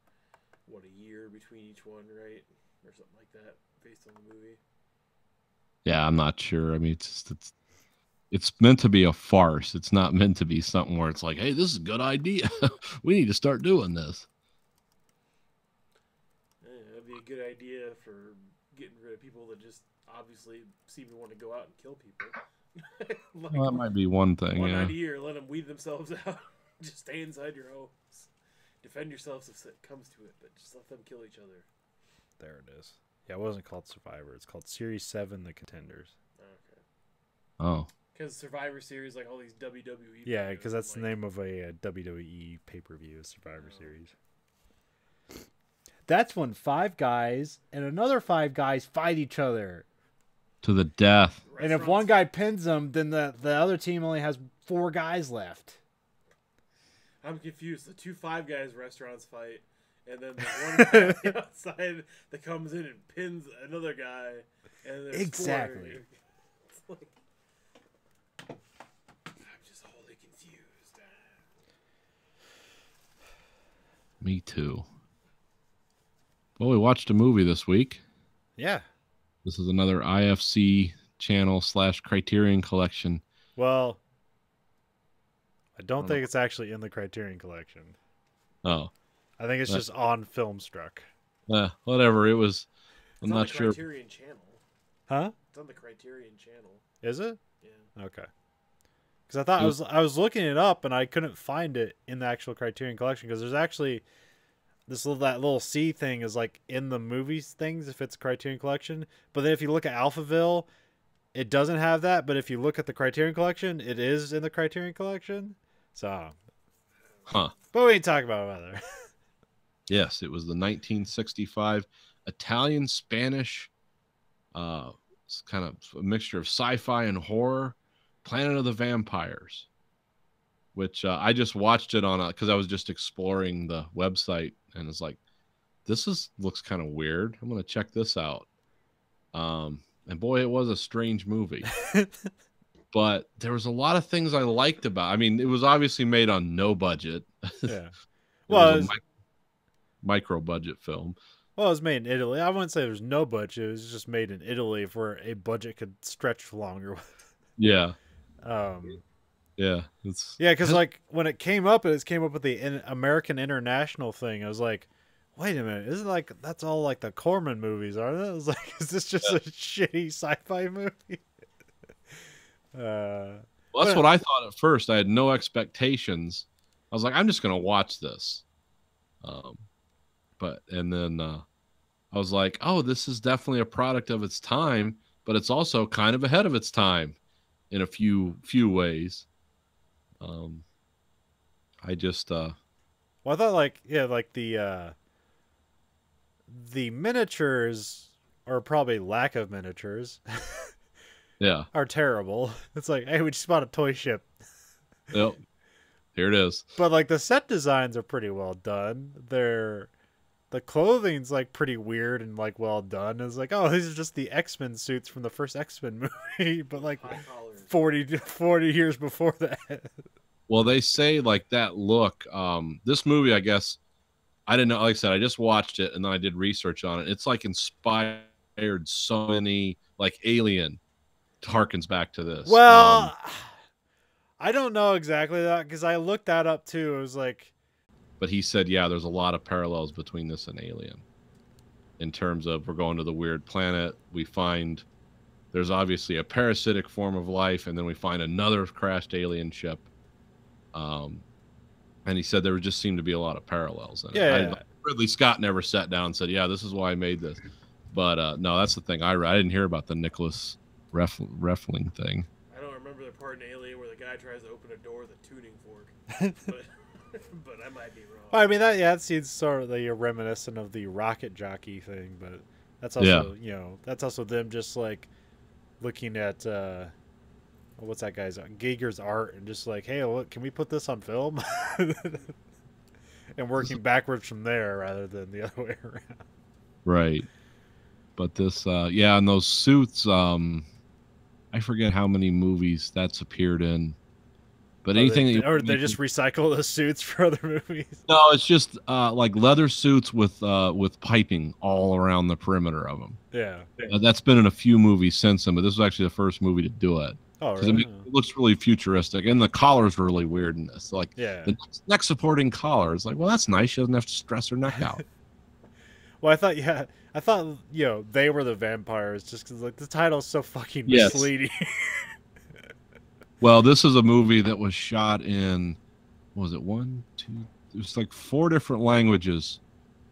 what, a year between each one, right, or something like that, based on the movie. Yeah, I'm not sure. I mean, it's meant to be a farce. It's not meant to be something where it's like, hey, this is a good idea. We need to start doing this. Yeah, that'd be a good idea for getting rid of people that just obviously seem to want to go out and kill people. Like, Well, that might be one thing. one Yeah. night a year, let them weed themselves out. Just stay inside your homes. Defend yourselves if it comes to it, but just let them kill each other. There it is. Yeah, it wasn't called Survivor. It's called Series 7, The Contenders. Okay. Oh, Because Survivor Series, like all these WWE. Yeah, videos, because that's the like, name of a WWE pay-per-view, Survivor Series. That's when 5 guys and another 5 guys fight each other. to the death. And if one guy pins them, then the other team only has 4 guys left. I'm confused. The 2 Five Guys restaurants fight, and then the one guy outside that comes in and pins another guy, and there's Exactly. 4. It's like, I'm just wholly confused. Me too. Well, we watched a movie this week. Yeah. This is another IFC channel / Criterion Collection. Well, I don't think it's actually in the Criterion Collection. Oh, I think it's just on Filmstruck. whatever. It was. I'm It's on not the sure. Criterion Channel. Huh? It's on the Criterion Channel. Is it? Yeah. Okay. Because I thought I was looking it up and I couldn't find it in the actual Criterion Collection, because there's actually that little C thing is like in the movies things if it's Criterion Collection, but then if you look at Alphaville, it doesn't have that. But if you look at the Criterion Collection, it is in the Criterion Collection. So, Huh. but we ain't talking about whether. Yes, it was the 1965 Italian Spanish. It's kind of a mixture of sci-fi and horror. Planet of the Vampires, which I just watched it on because I was just exploring the website and it's like, looks kind of weird. I'm gonna check this out. And boy, it was a strange movie. But there was a lot of things I liked about. I mean, it was obviously made on no budget. Yeah. Well, it was a micro budget film. Well, it was made in Italy. I wouldn't say there's no budget. It was just made in Italy where a budget could stretch longer. Yeah. Yeah, it's because like when it came up with the American International thing, I was like, wait a minute, isn't like that's all like the Corman movies, aren't it? I was like, is this just a shitty sci-fi movie? Well, that's what I thought at first. I had no expectations. I was like, I'm just gonna watch this. And then I was like, oh, this is definitely a product of its time, but it's also kind of ahead of its time in a few ways. I just well, I thought like the miniatures, or probably lack of miniatures, yeah, are terrible. It's like, hey, we just bought a toy ship. Yep, here it is. But like the set designs are pretty well done. The clothing's like pretty weird and like well done. It's like, oh, these are just the X-Men suits from the first X-Men movie, but like 40 years before that. Well, they say like that look. This movie, I guess, I didn't know. Like I said, I just watched it and then I did research on it. It's like inspired so many, like Alien harkens back to this. Well, I don't know exactly that because I looked that up too. It was like, but he said, yeah, there's a lot of parallels between this and Alien. In terms of we're going to the weird planet, we find there's obviously a parasitic form of life, and then we find another crashed alien ship. And he said there would just seem to be a lot of parallels. And yeah. Ridley Scott never sat down and said, yeah, this is why I made this. But no, that's the thing. I didn't hear about the Nicholas Refling thing. I don't remember the part in Alien where the guy tries to open a door with a tuning fork. But I might be wrong. Well, I mean, that seems sort of the reminiscent of the rocket jockey thing, but that's also, that's also them just like looking at, what's that guy's, Giger's art and just like, hey, look, can we put this on film? And working backwards from there rather than the other way around. Right. But this, and those suits, I forget how many movies that's appeared in. But anything, or they just recycle the suits for other movies. No, it's just like leather suits with piping all around the perimeter of them. Yeah, that's been in a few movies since then, but this was actually the first movie to do it. Oh, really? It looks really futuristic, and the collar's really weird in this. Like, the neck supporting collar. It's like, well, that's nice. She doesn't have to stress her neck out. Well, I thought they were the vampires just because like the title's so fucking misleading. Well, this is a movie that was shot in, what was it, 1, 2, it was like 4 different languages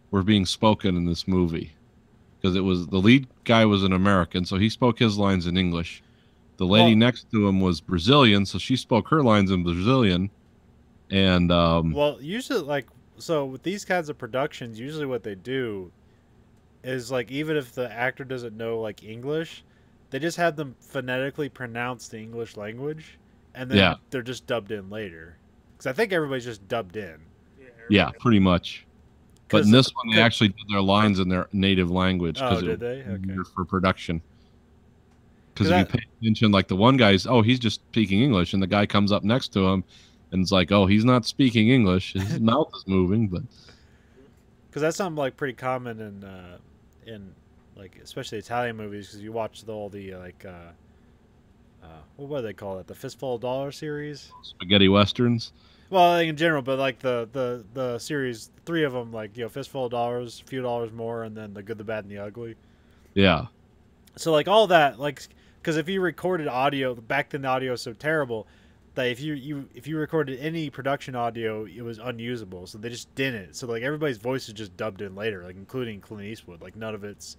were being spoken in this movie. Because it was, the lead guy was an American, so he spoke his lines in English. The lady next to him was Brazilian, so she spoke her lines in Brazilian. And, well, usually, like, so with these kinds of productions, usually what they do is, like, even if the actor doesn't know, like, English, they just have them phonetically pronounce the English language, and then they're just dubbed in later. Because I think everybody's just dubbed in. Yeah, pretty much. But in this one, they actually did their lines in their native language. Oh, did they? Okay. For production. Because if you pay attention, like the one guy's, he's just speaking English, and the guy comes up next to him, and it's like, he's not speaking English. His mouth is moving, but... Because that's something, like, pretty common in like especially Italian movies, because you watch all the like what do they call it, the Fistful of Dollars series, spaghetti westerns. Well, in general, but like the series, 3 of them, like Fistful of Dollars, A Few Dollars More, and then The Good, the Bad, and the Ugly. Yeah. So like all that, like, because if you recorded audio back then, the audio was so terrible that if you recorded any production audio, it was unusable. So they just didn't. So like everybody's voice is just dubbed in later, like including Clint Eastwood. Like none of it's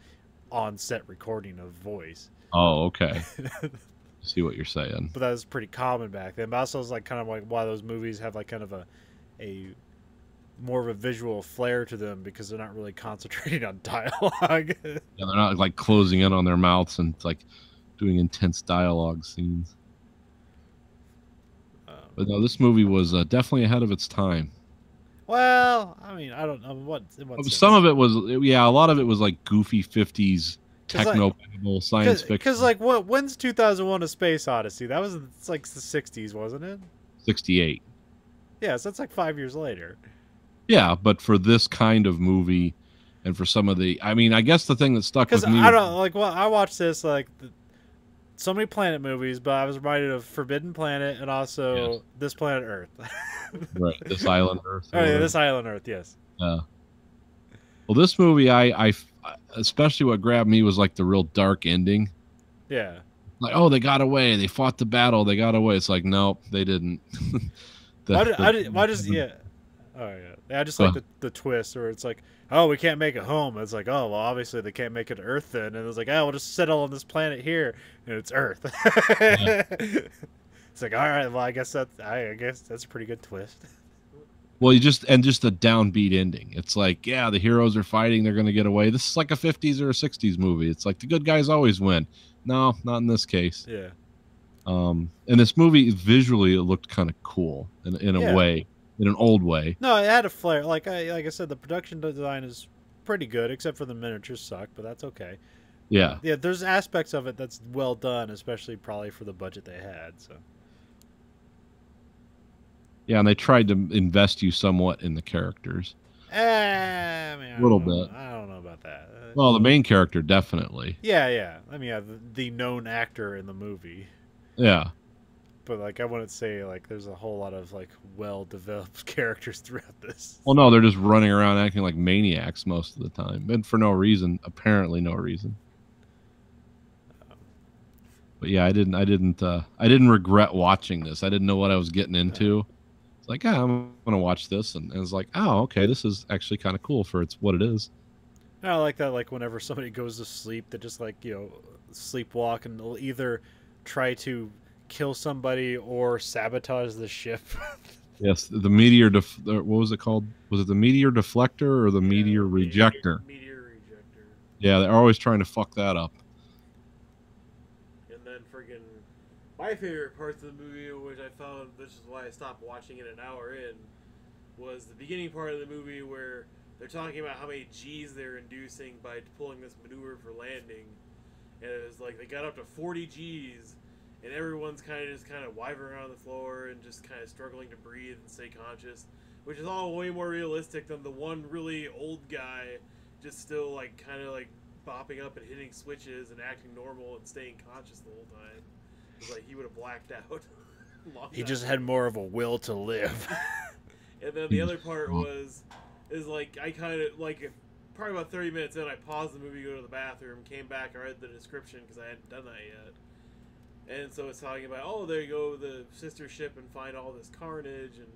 on-set recording of voice. Oh, okay. See what you're saying. But that was pretty common back then. But also, it's like kind of like why those movies have like kind of a more of a visual flair to them because they're not really concentrating on dialogue. Yeah, they're not like closing in on their mouths and like doing intense dialogue scenes. But no, this movie was definitely ahead of its time. Well, I mean, I don't know what. Some of it was, yeah, a lot of it was like goofy 50s techno science fiction. Because like, when's 2001: A Space Odyssey? That was it's like the 60s, wasn't it? 68. Yeah, so that's like 5 years later. Yeah, but for this kind of movie, and for some of the, I mean, I guess the thing that stuck with Because me, I don't like. Well, I watched this like so many planet movies, but I was reminded of Forbidden Planet and also This Planet Earth. right, This Island Earth. Oh yeah, This Island Earth. Yes. Yeah. Well, this movie, I especially what grabbed me was like the real dark ending. Yeah. Like, oh, they got away. They fought the battle. They got away. It's like, nope, they didn't. Why does yeah? Oh yeah. I just like the twist where it's like, oh, we can't make it home. It's like, oh, well, obviously they can't make it to Earth then. And it's like, oh, we'll just settle on this planet here, and it's Earth. Yeah. It's like, all right, well, I guess that's a pretty good twist. Well, just a downbeat ending. It's like, yeah, the heroes are fighting. They're going to get away. This is like a 50s or a 60s movie. It's like the good guys always win. No, not in this case. Yeah. And this movie, visually, it looked kind of cool in a way, in an old way. No, it had a flair. Like I said, the production design is pretty good, except for the miniatures suck, but that's okay. Yeah. Yeah, there's aspects of it that's well done, especially probably for the budget they had. So. Yeah, and they tried to invest you somewhat in the characters. I mean, a little bit. I don't know about that. Well, the main character, definitely. Yeah. I mean, the known actor in the movie. Yeah. But, like, I wouldn't say, like, there's a whole lot of, like, well-developed characters throughout this. Well, no, they're just running around acting like maniacs most of the time. And for no reason. Apparently no reason. But, yeah, I didn't regret watching this. I didn't know what I was getting into. It's like, I'm going to watch this. And it's like, oh, okay, this is actually kind of cool for what it is. I like that, like, whenever somebody goes to sleep, they just, like, sleepwalk, and they'll either try to kill somebody or sabotage the ship. Yes, the meteor. What was it called? Was it the meteor deflector or the meteor rejector? Meteor rejector. Yeah, they're always trying to fuck that up. And then friggin' my favorite parts of the movie, which I found, this is why I stopped watching it an hour in, was the beginning part of the movie where they're talking about how many G's they're inducing by pulling this maneuver for landing. And it was like they got up to 40 G's, and everyone's kind of wivering around the floor and just kind of struggling to breathe and stay conscious, which is all way more realistic than the one really old guy just still kind of bopping up and hitting switches and acting normal and staying conscious the whole time. It's like he would have blacked out. He just had more of a will to live. And then the other part is I kind of probably about 30 minutes in, I paused the movie, go to the bathroom, came back, I read the description because I hadn't done that yet. And so it's talking about, oh, there you go, the sister ship, and find all this carnage and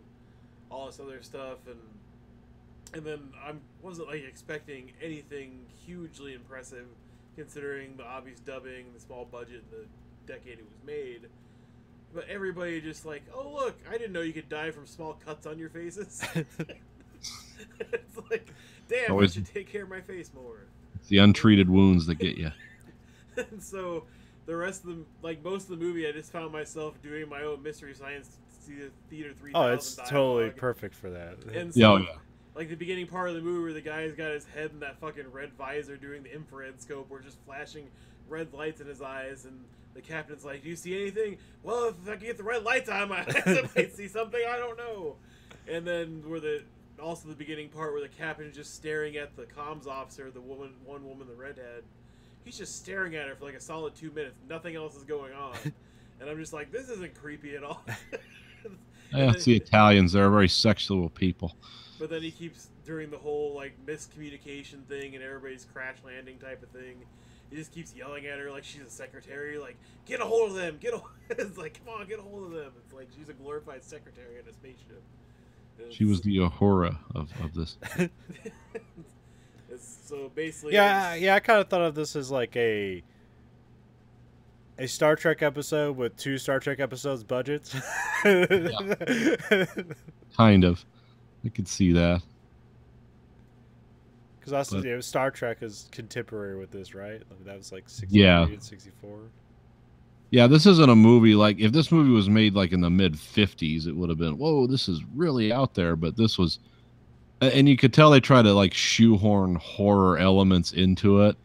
all this other stuff, and then I wasn't expecting anything hugely impressive, considering the obvious dubbing, the small budget, the decade it was made. But everybody just oh look, I didn't know you could die from small cuts on your faces. It's like, damn, I should take care of my face more. It's the untreated wounds that get you. And so the rest of the most of the movie, I just found myself doing my own Mystery Science Theater 3000. Oh, it's dialogue. totally perfect for that. And so, yeah. The beginning part of the movie where the guy's got his head in that fucking red visor doing the infrared scope, where just flashing red lights in his eyes, and the captain's like, "Do you see anything?" "Well, if I can get the red lights on my eyes, I might see something. I don't know." And then also the beginning part where the captain's just staring at the comms officer, one woman, the redhead. He's just staring at her for a solid 2 minutes. Nothing else is going on. And I'm just like, this isn't creepy at all. Yeah, it's the Italians. They're very sexual people. But then he keeps, during the whole miscommunication thing and everybody's crash landing type of thing, he just keeps yelling at her like she's a secretary, get a hold of them, it's like, come on, get a hold of them. It's like she's a glorified secretary in a spaceship. She was the Uhura of this. So basically, I kind of thought of this as a Star Trek episode with 2 Star Trek episodes budgets. Kind of, I could see that. Because also, But- Star Trek is contemporary with this, right? Like, that was like 63 Yeah. and 64. Yeah, this isn't a movie like if this movie was made like in the mid 50s, it would have been, whoa, this is really out there. But this was, and you could tell they try to like shoehorn horror elements into it,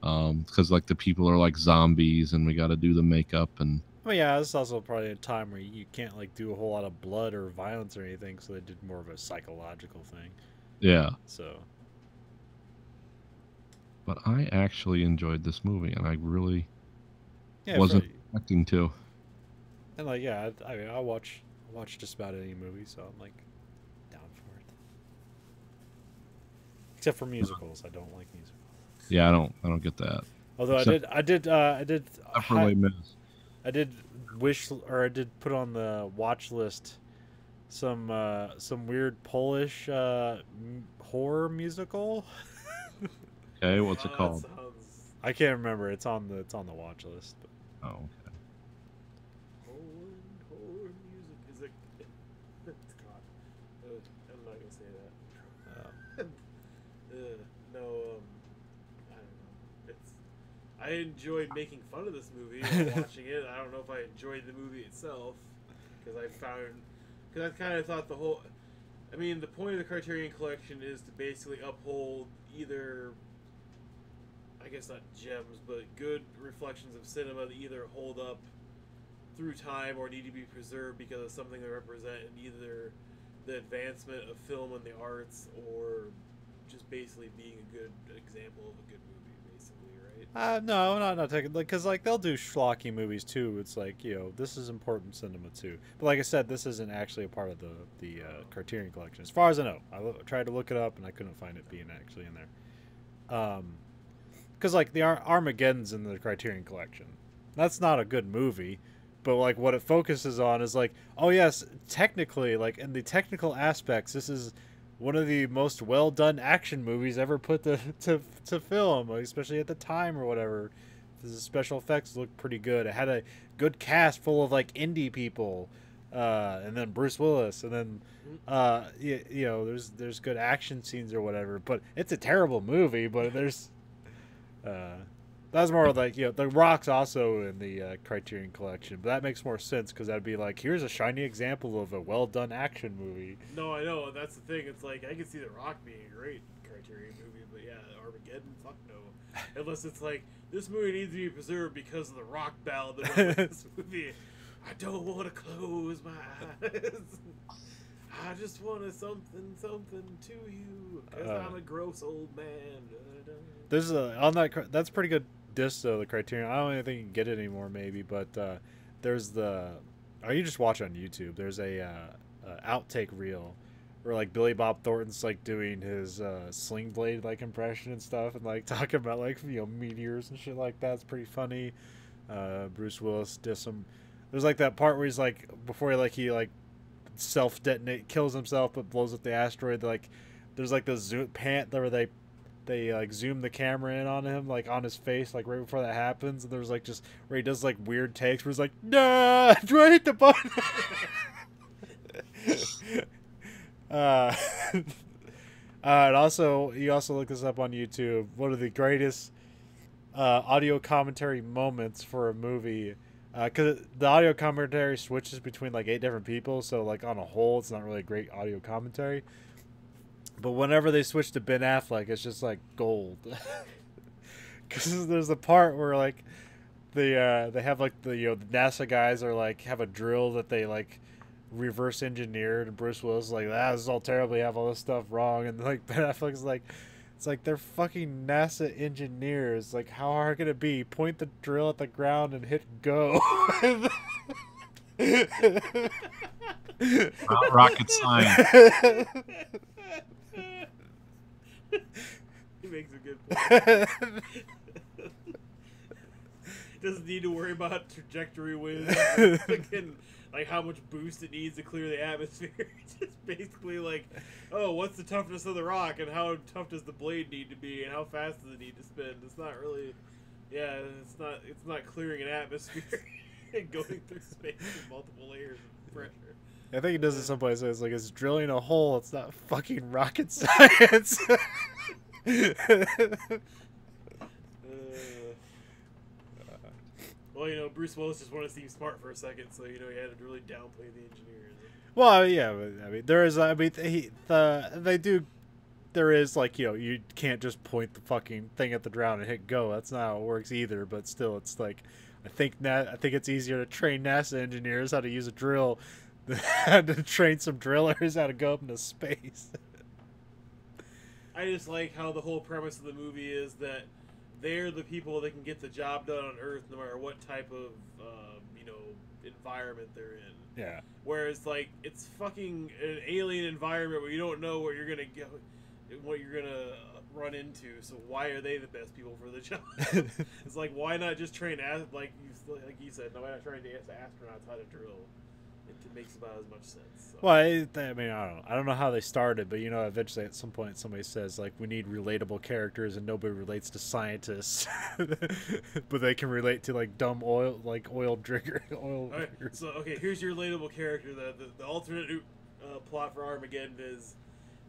because like the people are like zombies, and we got to do the makeup and Well, yeah, this is also probably a time where you can't like do a whole lot of blood or violence or anything, so they did more of a psychological thing. yeah. So But I actually enjoyed this movie, and I really yeah, wasn't for- expecting to. and like yeah, I mean, I watch just about any movie, so I'm like down for it. Except for musicals, I don't like musicals. Yeah, I don't get that. Although Except- I did Except for Les Mis. I did wish, or I did put on the watch list some weird Polish horror musical. Okay, what's it That called? sounds I can't remember. It's on the watch list. But Oh, okay. horror music. Is it? God, I'm not gonna say that. No, I don't know. I enjoyed making fun of this movie while watching it. I don't know if I enjoyed the movie itself because I kind of thought the whole. I mean, the point of the Criterion Collection is to basically uphold either, I guess not gems, but good reflections of cinema that either hold up through time or need to be preserved because of something they represent in either the advancement of film and the arts or just basically being a good example of a good movie, basically, right? no, not taking like because like they'll do schlocky movies too. It's like this is important cinema too. But like I said, this isn't actually a part of the Criterion Collection, as far as I know. Tried to look it up and I couldn't find it being actually in there. Because like the Armageddon's in the Criterion Collection. That's not a good movie, but like what it focuses on is like, oh yes, technically, like in the technical aspects, this is one of the most well done action movies ever put to film, especially at the time or whatever. The special effects looked pretty good. It had a good cast full of like indie people, and then Bruce Willis, and then there's good action scenes or whatever. But it's a terrible movie. But there's that's more like The Rock's also in the Criterion Collection, but that makes more sense because that'd be like, here's a shiny example of a well done action movie. No, I know. That's the thing. It's like I can see The Rock being a great Criterion movie, but yeah, Armageddon, fuck no. Unless it's like this movie needs to be preserved because of the Rock ballad that went with this movie. I don't want to close my eyes. I just want something to you because I'm a gross old man. There's on that's pretty good disc though, the Criterion. I don't even think you can get it anymore, maybe, but there's you just watch on YouTube. There's a outtake reel where like Billy Bob Thornton's like doing his Sling Blade like impression and stuff, and like talking about like meteors and shit like that. It's pretty funny. Bruce Willis did some. There's like that part where he's like before he self detonate, kills himself, but blows up the asteroid. Like there's like the zoom pant where they like zoom the camera in on him, like on his face, like right before that happens. And there's like just where he does like weird takes where he's like, "Nah, do I hit the button?" And also, you also look this up on YouTube. One of the greatest audio commentary moments for a movie, because the audio commentary switches between like 8 different people, so like on a whole, it's not really a great audio commentary. But whenever they switch to Ben Affleck, it's just like gold. Because there's a part where like they have like the the NASA guys are like have a drill that they like reverse engineered, and Bruce Willis is like, this is all terrible, you have all this stuff wrong, and like Ben Affleck's like, it's like they're fucking NASA engineers, like how hard can it be? Point the drill at the ground and hit go. Rocket science. He makes a good point. Doesn't need to worry about trajectory with fucking like how much boost it needs to clear the atmosphere. It's just basically like, oh, what's the toughness of the rock and how tough does the blade need to be and how fast does it need to spin? It's not really, it's not clearing an atmosphere and going through space with multiple layers of pressure. I think it does it someplace. It's like it's drilling a hole. It's not fucking rocket science. Well, you know, Bruce Willis just wanted to seem smart for a second, so you know he had to really downplay the engineers. Well, yeah, but, I mean, there is. I mean, they do. There is like, you know, you can't just point the fucking thing at the ground and hit go. That's not how it works either. But still, it's like, I think it's easier to train NASA engineers how to use a drill than to train some drillers how to go up into space. I just like how the whole premise of the movie is that they're the people that can get the job done on Earth, no matter what type of you know, environment they're in. Yeah. Whereas like it's fucking an alien environment where you don't know what you're gonna get, what you're gonna run into. So why are they the best people for the job? It's like, why not just train like you said? No, why not train the astronauts how to drill? It makes about as much sense. So. Well, I mean, I don't know how they started, but you know, eventually at some point somebody says like, we need relatable characters, and nobody relates to scientists, but they can relate to like dumb oil drigger. Right, so okay, here's your relatable character. The alternate plot for Armageddon is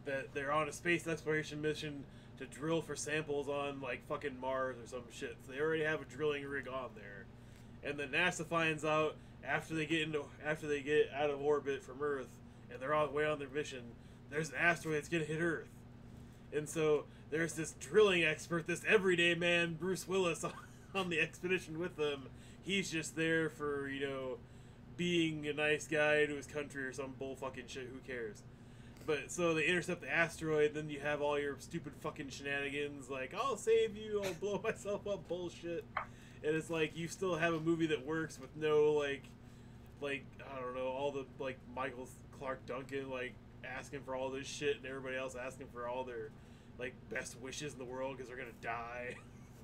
that they're on a space exploration mission to drill for samples on like fucking Mars or some shit. So they already have a drilling rig on there, and then NASA finds out after they get out of orbit from Earth and they're all the way on their mission, there's an asteroid that's gonna hit Earth, and so there's this drilling expert, this everyday man, Bruce Willis, on the expedition with them. He's just there for, you know, being a nice guy to his country or some bull fucking shit. Who cares? But so they intercept the asteroid, then you have all your stupid fucking shenanigans like, I'll save you, I'll blow myself up bullshit. And it's like, you still have a movie that works with no like I don't know, all the like Michael Clark Duncan like asking for all this shit and everybody else asking for all their like best wishes in the world because they're gonna die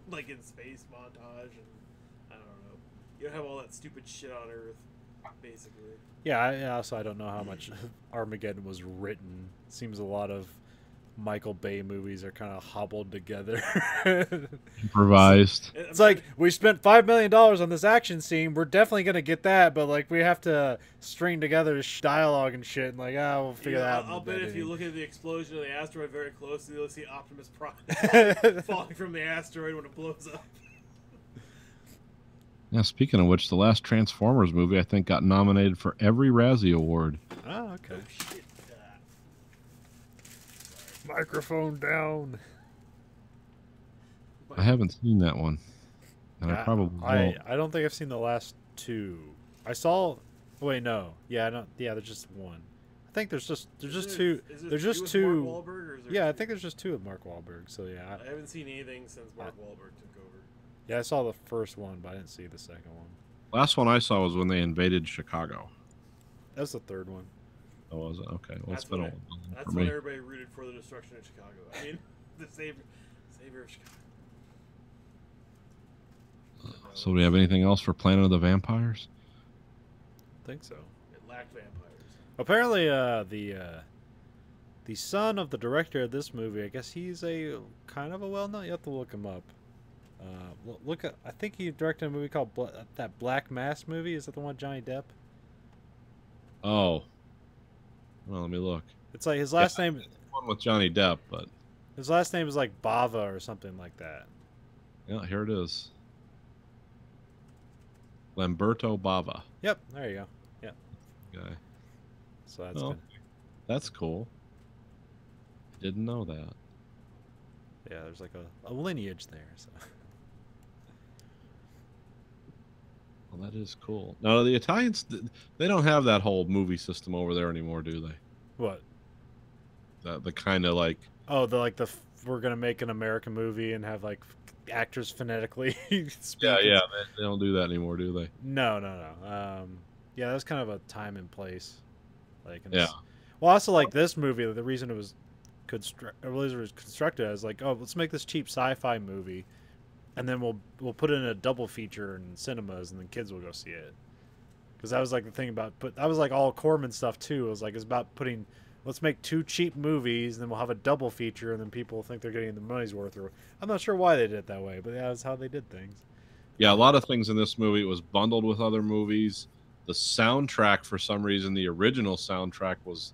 like in space montage, and I don't know. You don't have all that stupid shit on Earth, basically. Yeah, I don't know how much Armageddon was written. Seems a lot of Michael Bay movies are kind of hobbled together. Improvised. It's like, we spent $5 million on this action scene. We're definitely gonna get that, but like we have to string together dialogue and shit. And like, we'll figure that out. I'll bet if you look at the explosion of the asteroid very closely, you'll see Optimus Prime falling from the asteroid when it blows up. Yeah, speaking of which, the last Transformers movie, I think, got nominated for every Razzie Award. Oh, okay. Oh, shit. Microphone down. I haven't seen that one. And I probably won't. I don't think I've seen the last two. I saw. Wait, no. Yeah, there's just one. I think there's just two. There's just two. Mark Wahlberg, or is there yeah, I two? think there's just two of Mark Wahlberg. So yeah. I haven't seen anything since Mark Wahlberg took over. Yeah, I saw the first one, but I didn't see the second one. Last one I saw was when they invaded Chicago. That's the third one. Oh, was it? Okay. Well, That's it's been a when while That's for when me. everybody rooted for the destruction of Chicago. I mean, the savior of Chicago. So do we have anything else for Planet of the Vampires? I think so. It lacked vampires. Apparently, the son of the director of this movie, I guess he's a kind of a well-known. You have to look him up. Look at. I think he directed a movie called that Black Mass movie. Is that the one with Johnny Depp? Oh. Well, let me look. It's like his last name. One with Johnny Depp, but His last name is like Bava or something like that. yeah, here it is. Lamberto Bava. Yep, there you go. Yep. Guy. So that's Oh, good. that's cool. Didn't know that. Yeah, there's like a lineage there. So. Well, that is cool. No, the Italians, they don't have that whole movie system over there anymore, do they? What? The kind of like... Oh, we're gonna make an American movie and have like actors phonetically speak. Yeah, they don't do that anymore, do they? No. Yeah, that's kind of a time and place. Like, Yeah. Well, also like this movie, the reason it was constructed as like, oh, let's make this cheap sci-fi movie, and then we'll put it in a double feature in cinemas, and then kids will go see it. Because that was like the thing about, but that was like all Corman stuff too. It was like, it's about putting, let's make two cheap movies, and then we'll have a double feature, and then people think they're getting the money's worth. Or I'm not sure why they did it that way, but yeah, that's how they did things. Yeah, a lot of things in this movie, it was bundled with other movies. The soundtrack, for some reason, the original soundtrack was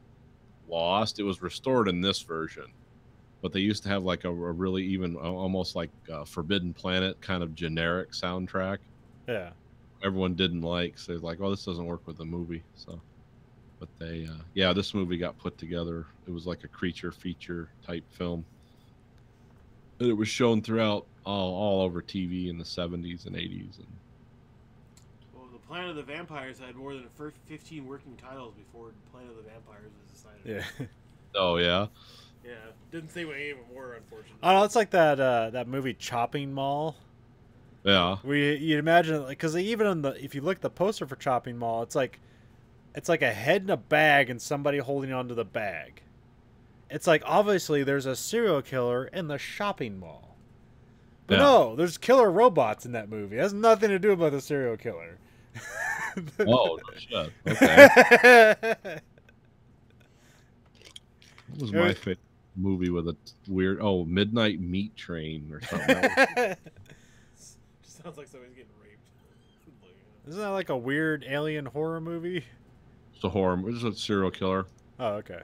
lost. It was restored in this version. but they used to have like a really even almost like Forbidden Planet kind of generic soundtrack. Yeah. Everyone didn't like, so they're like, "Oh, this doesn't work with the movie." So, but they, yeah, this movie got put together. It was like a creature feature type film, and it was shown throughout all over TV in the 70s and 80s. And Well, the Planet of the Vampires had more than 15 working titles before Planet of the Vampires was decided. Yeah. oh yeah, Yeah, didn't say any of them were, unfortunately. I don't know. It's like that movie Chopping Mall. yeah, You'd imagine, because even in if you look at the poster for Chopping Mall, it's like a head in a bag and somebody holding onto the bag. It's like, obviously there's a serial killer in the shopping mall. But Yeah. no, there's killer robots in that movie. It has nothing to do with the serial killer. oh no shit. Okay, what was my favorite movie with a weird? Oh, Midnight Meat Train or something. Just sounds like somebody's getting raped. Isn't that like a weird alien horror movie? It's a horror. It's a serial killer. Oh, okay.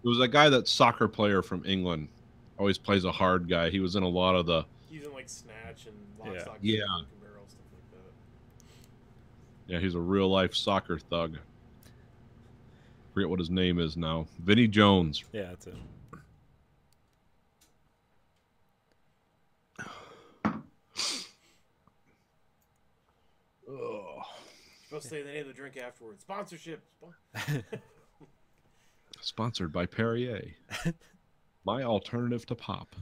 It was a guy, that soccer player from England, always plays a hard guy. He was in a lot of the. He's in like Snatch and Lock, Yeah. Stock, Yeah. Two Smoking Barrel, stuff like that. Yeah, he's a real life soccer thug. Forget what his name is now. Vinnie Jones. Yeah, that's it. Supposed to say the name of the drink afterwards. Sponsorship. Sponsored by Perrier. My alternative to pop.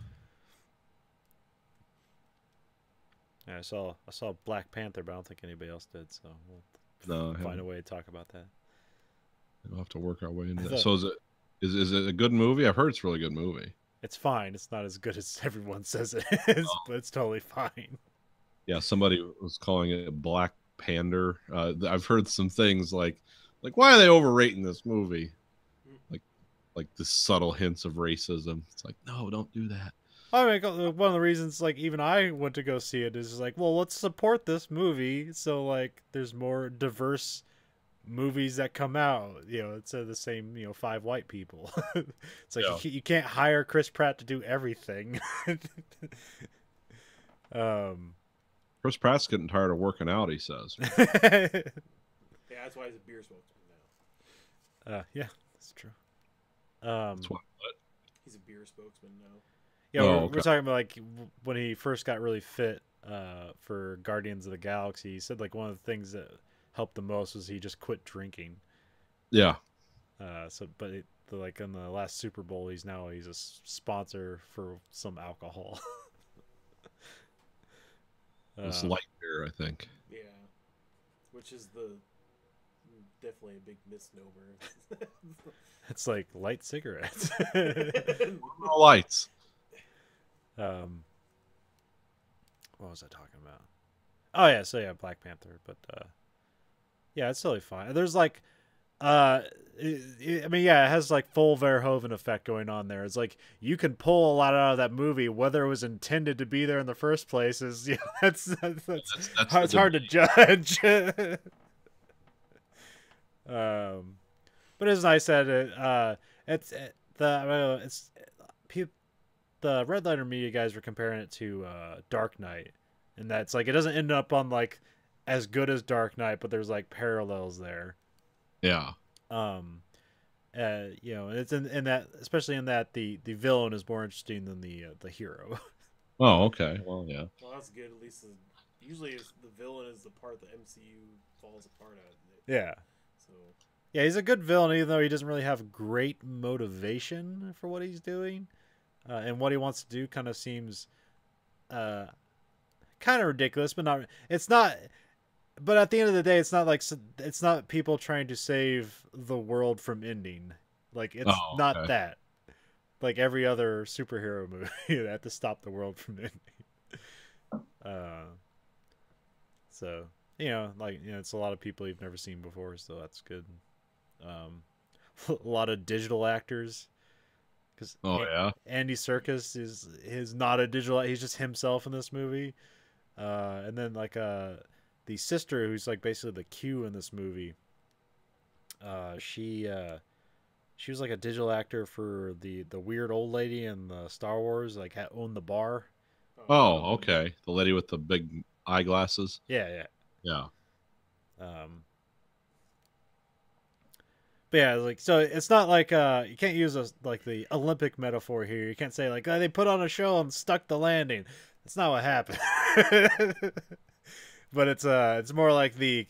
Yeah, I saw Black Panther, but I don't think anybody else did. So we'll No, I find haven't. a way to talk about that. We'll have to work our way into I that. thought- So is it a good movie? I've heard it's a really good movie. It's fine. It's not as good as everyone says it is, but it's totally fine. Yeah, somebody was calling it Black Pander. I've heard some things like why are they overrating this movie? Like the subtle hints of racism. It's like, no, don't do that. I mean, one of the reasons, like, even I went to go see it is like, well, let's support this movie so like there's more diverse movies that come out. You know, instead of the same 5 white people. It's like Yeah. you can't hire Chris Pratt to do everything. Chris Pratt's getting tired of working out, he says. Yeah, that's why he's a beer spokesman now. Yeah, that's true. That's what. He's a beer spokesman now. Yeah, Oh, we're okay. talking about like when he first got really fit for Guardians of the Galaxy. He said like one of the things that helped the most was he just quit drinking. Yeah. Like in the last Super Bowl, he's a sponsor for some alcohol. It's light beer, I think. Yeah, which is definitely a big misnomer. It's like light cigarettes. No lights. What was I talking about? Oh yeah, so yeah, Black Panther, but yeah, it's totally fine. There's like it has like full Verhoeven effect going on there. It's like you can pull a lot out of that movie, whether it was intended to be there in the first place is that's it's hard to judge. But it's nice that the Red Letter Media guys were comparing it to Dark Knight, and that's like it doesn't end up on like as good as Dark Knight, but there's like parallels there. Yeah. It's in that, especially in that the villain is more interesting than the hero. Oh, okay. Well, yeah. Well, that's good. At least usually the villain is the part the MCU falls apart at. Yeah. So Yeah, he's a good villain, even though he doesn't really have great motivation for what he's doing, and what he wants to do kind of seems kind of ridiculous, but not. It's not. But at the end of the day, it's not people trying to save the world from ending. Like it's not okay. that. Like every other superhero movie, they have to stop the world from ending. So it's a lot of people you've never seen before, so that's good. A lot of digital actors. Because Andy Serkis is not a digital. He's just himself in this movie. And then like the sister who's like basically the Q in this movie. She She was like a digital actor for the weird old lady in the Star Wars, like owned the bar. Oh, okay. The lady with the big eyeglasses. Yeah. Yeah. But yeah, like, so it's not like you can't use like the Olympic metaphor here. You can't say like, oh, they put on a show and stuck the landing. That's not what happened. But it's more like the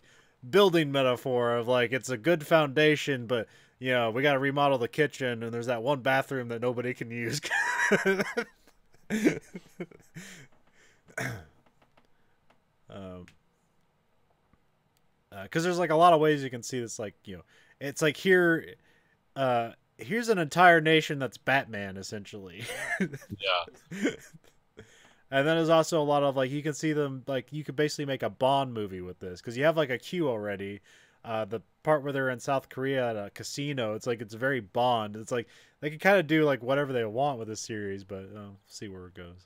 building metaphor of like it's a good foundation, but you know, we got to remodel the kitchen, and there's that one bathroom that nobody can use. Because there's like a lot of ways you can see this, like, you know, it's like here's an entire nation that's Batman essentially. Yeah. And then there's also a lot of like, you can see them, like, you could basically make a Bond movie with this because you have like a Q already. The part where they're in South Korea at a casino, it's like, it's very Bond. It's like they can kind of do like whatever they want with this series, but see where it goes.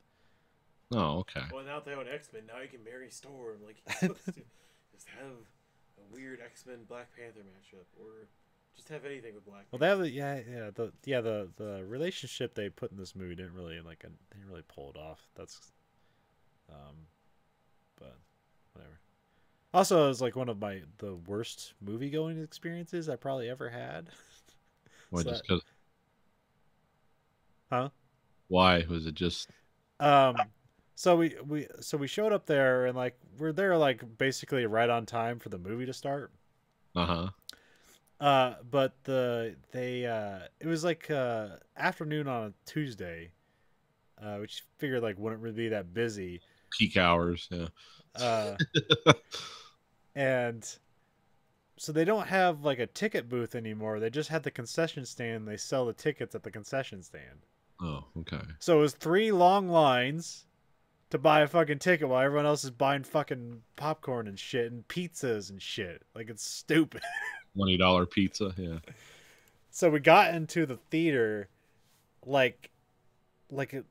Oh, okay. Well, now they own X-Men. Now you can marry Storm. Like, just have a weird X-Men Black Panther matchup, or just have anything with Black. Well, they have the relationship they put in this movie didn't really pull it off. That's, but whatever. Also, it was like one of the worst movie going experiences I probably ever had. Why, just 'cause... Huh? Why was it just? So we showed up there, and like we're there like basically right on time for the movie to start. But it was like afternoon on a Tuesday, which figured like wouldn't really be that busy. Peak hours, yeah. And so they don't have like a ticket booth anymore. They just had the concession stand. They sell the tickets at the concession stand. Oh, okay. So it was 3 long lines to buy a fucking ticket while everyone else is buying fucking popcorn and shit and pizzas and shit. Like, it's stupid. $20 pizza, yeah. So we got into the theater like I don't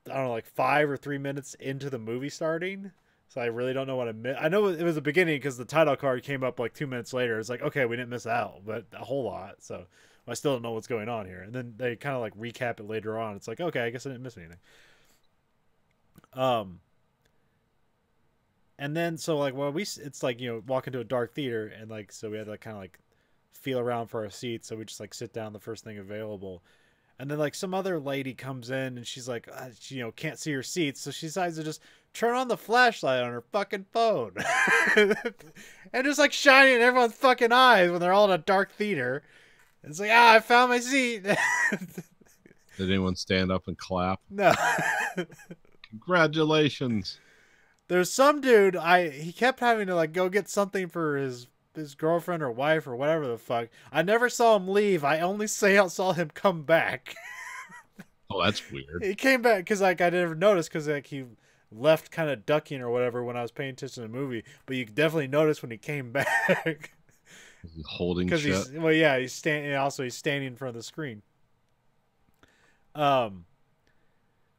know, like 5 or 3 minutes into the movie starting. So I really don't know what I missed. I know it was the beginning because the title card came up like 2 minutes later. It's like, okay, we didn't miss out, but a whole lot. So I still don't know what's going on here. And then they kind of like recap it later on. It's like, okay, I guess I didn't miss anything. And then so like, well, it's like, you know, walk into a dark theater, and like, so we had to kind of like feel around for our seats. So we just like sit down the first thing available. And then like some other lady comes in, and she's like, she, you know, can't see her seats. So she decides to just turn on the flashlight on her fucking phone and just like shining in everyone's fucking eyes when they're all in a dark theater. It's like, I found my seat. Did anyone stand up and clap? No. Congratulations. There's some dude, he kept having to like go get something for his girlfriend or wife or whatever the fuck. I never saw him leave. I only saw him come back. Oh, that's weird. He came back because like I never noticed, because like he left kind of ducking or whatever when I was paying attention to the movie. But you definitely noticed when he came back. He's holding shit. He's standing. Also, he's standing in front of the screen.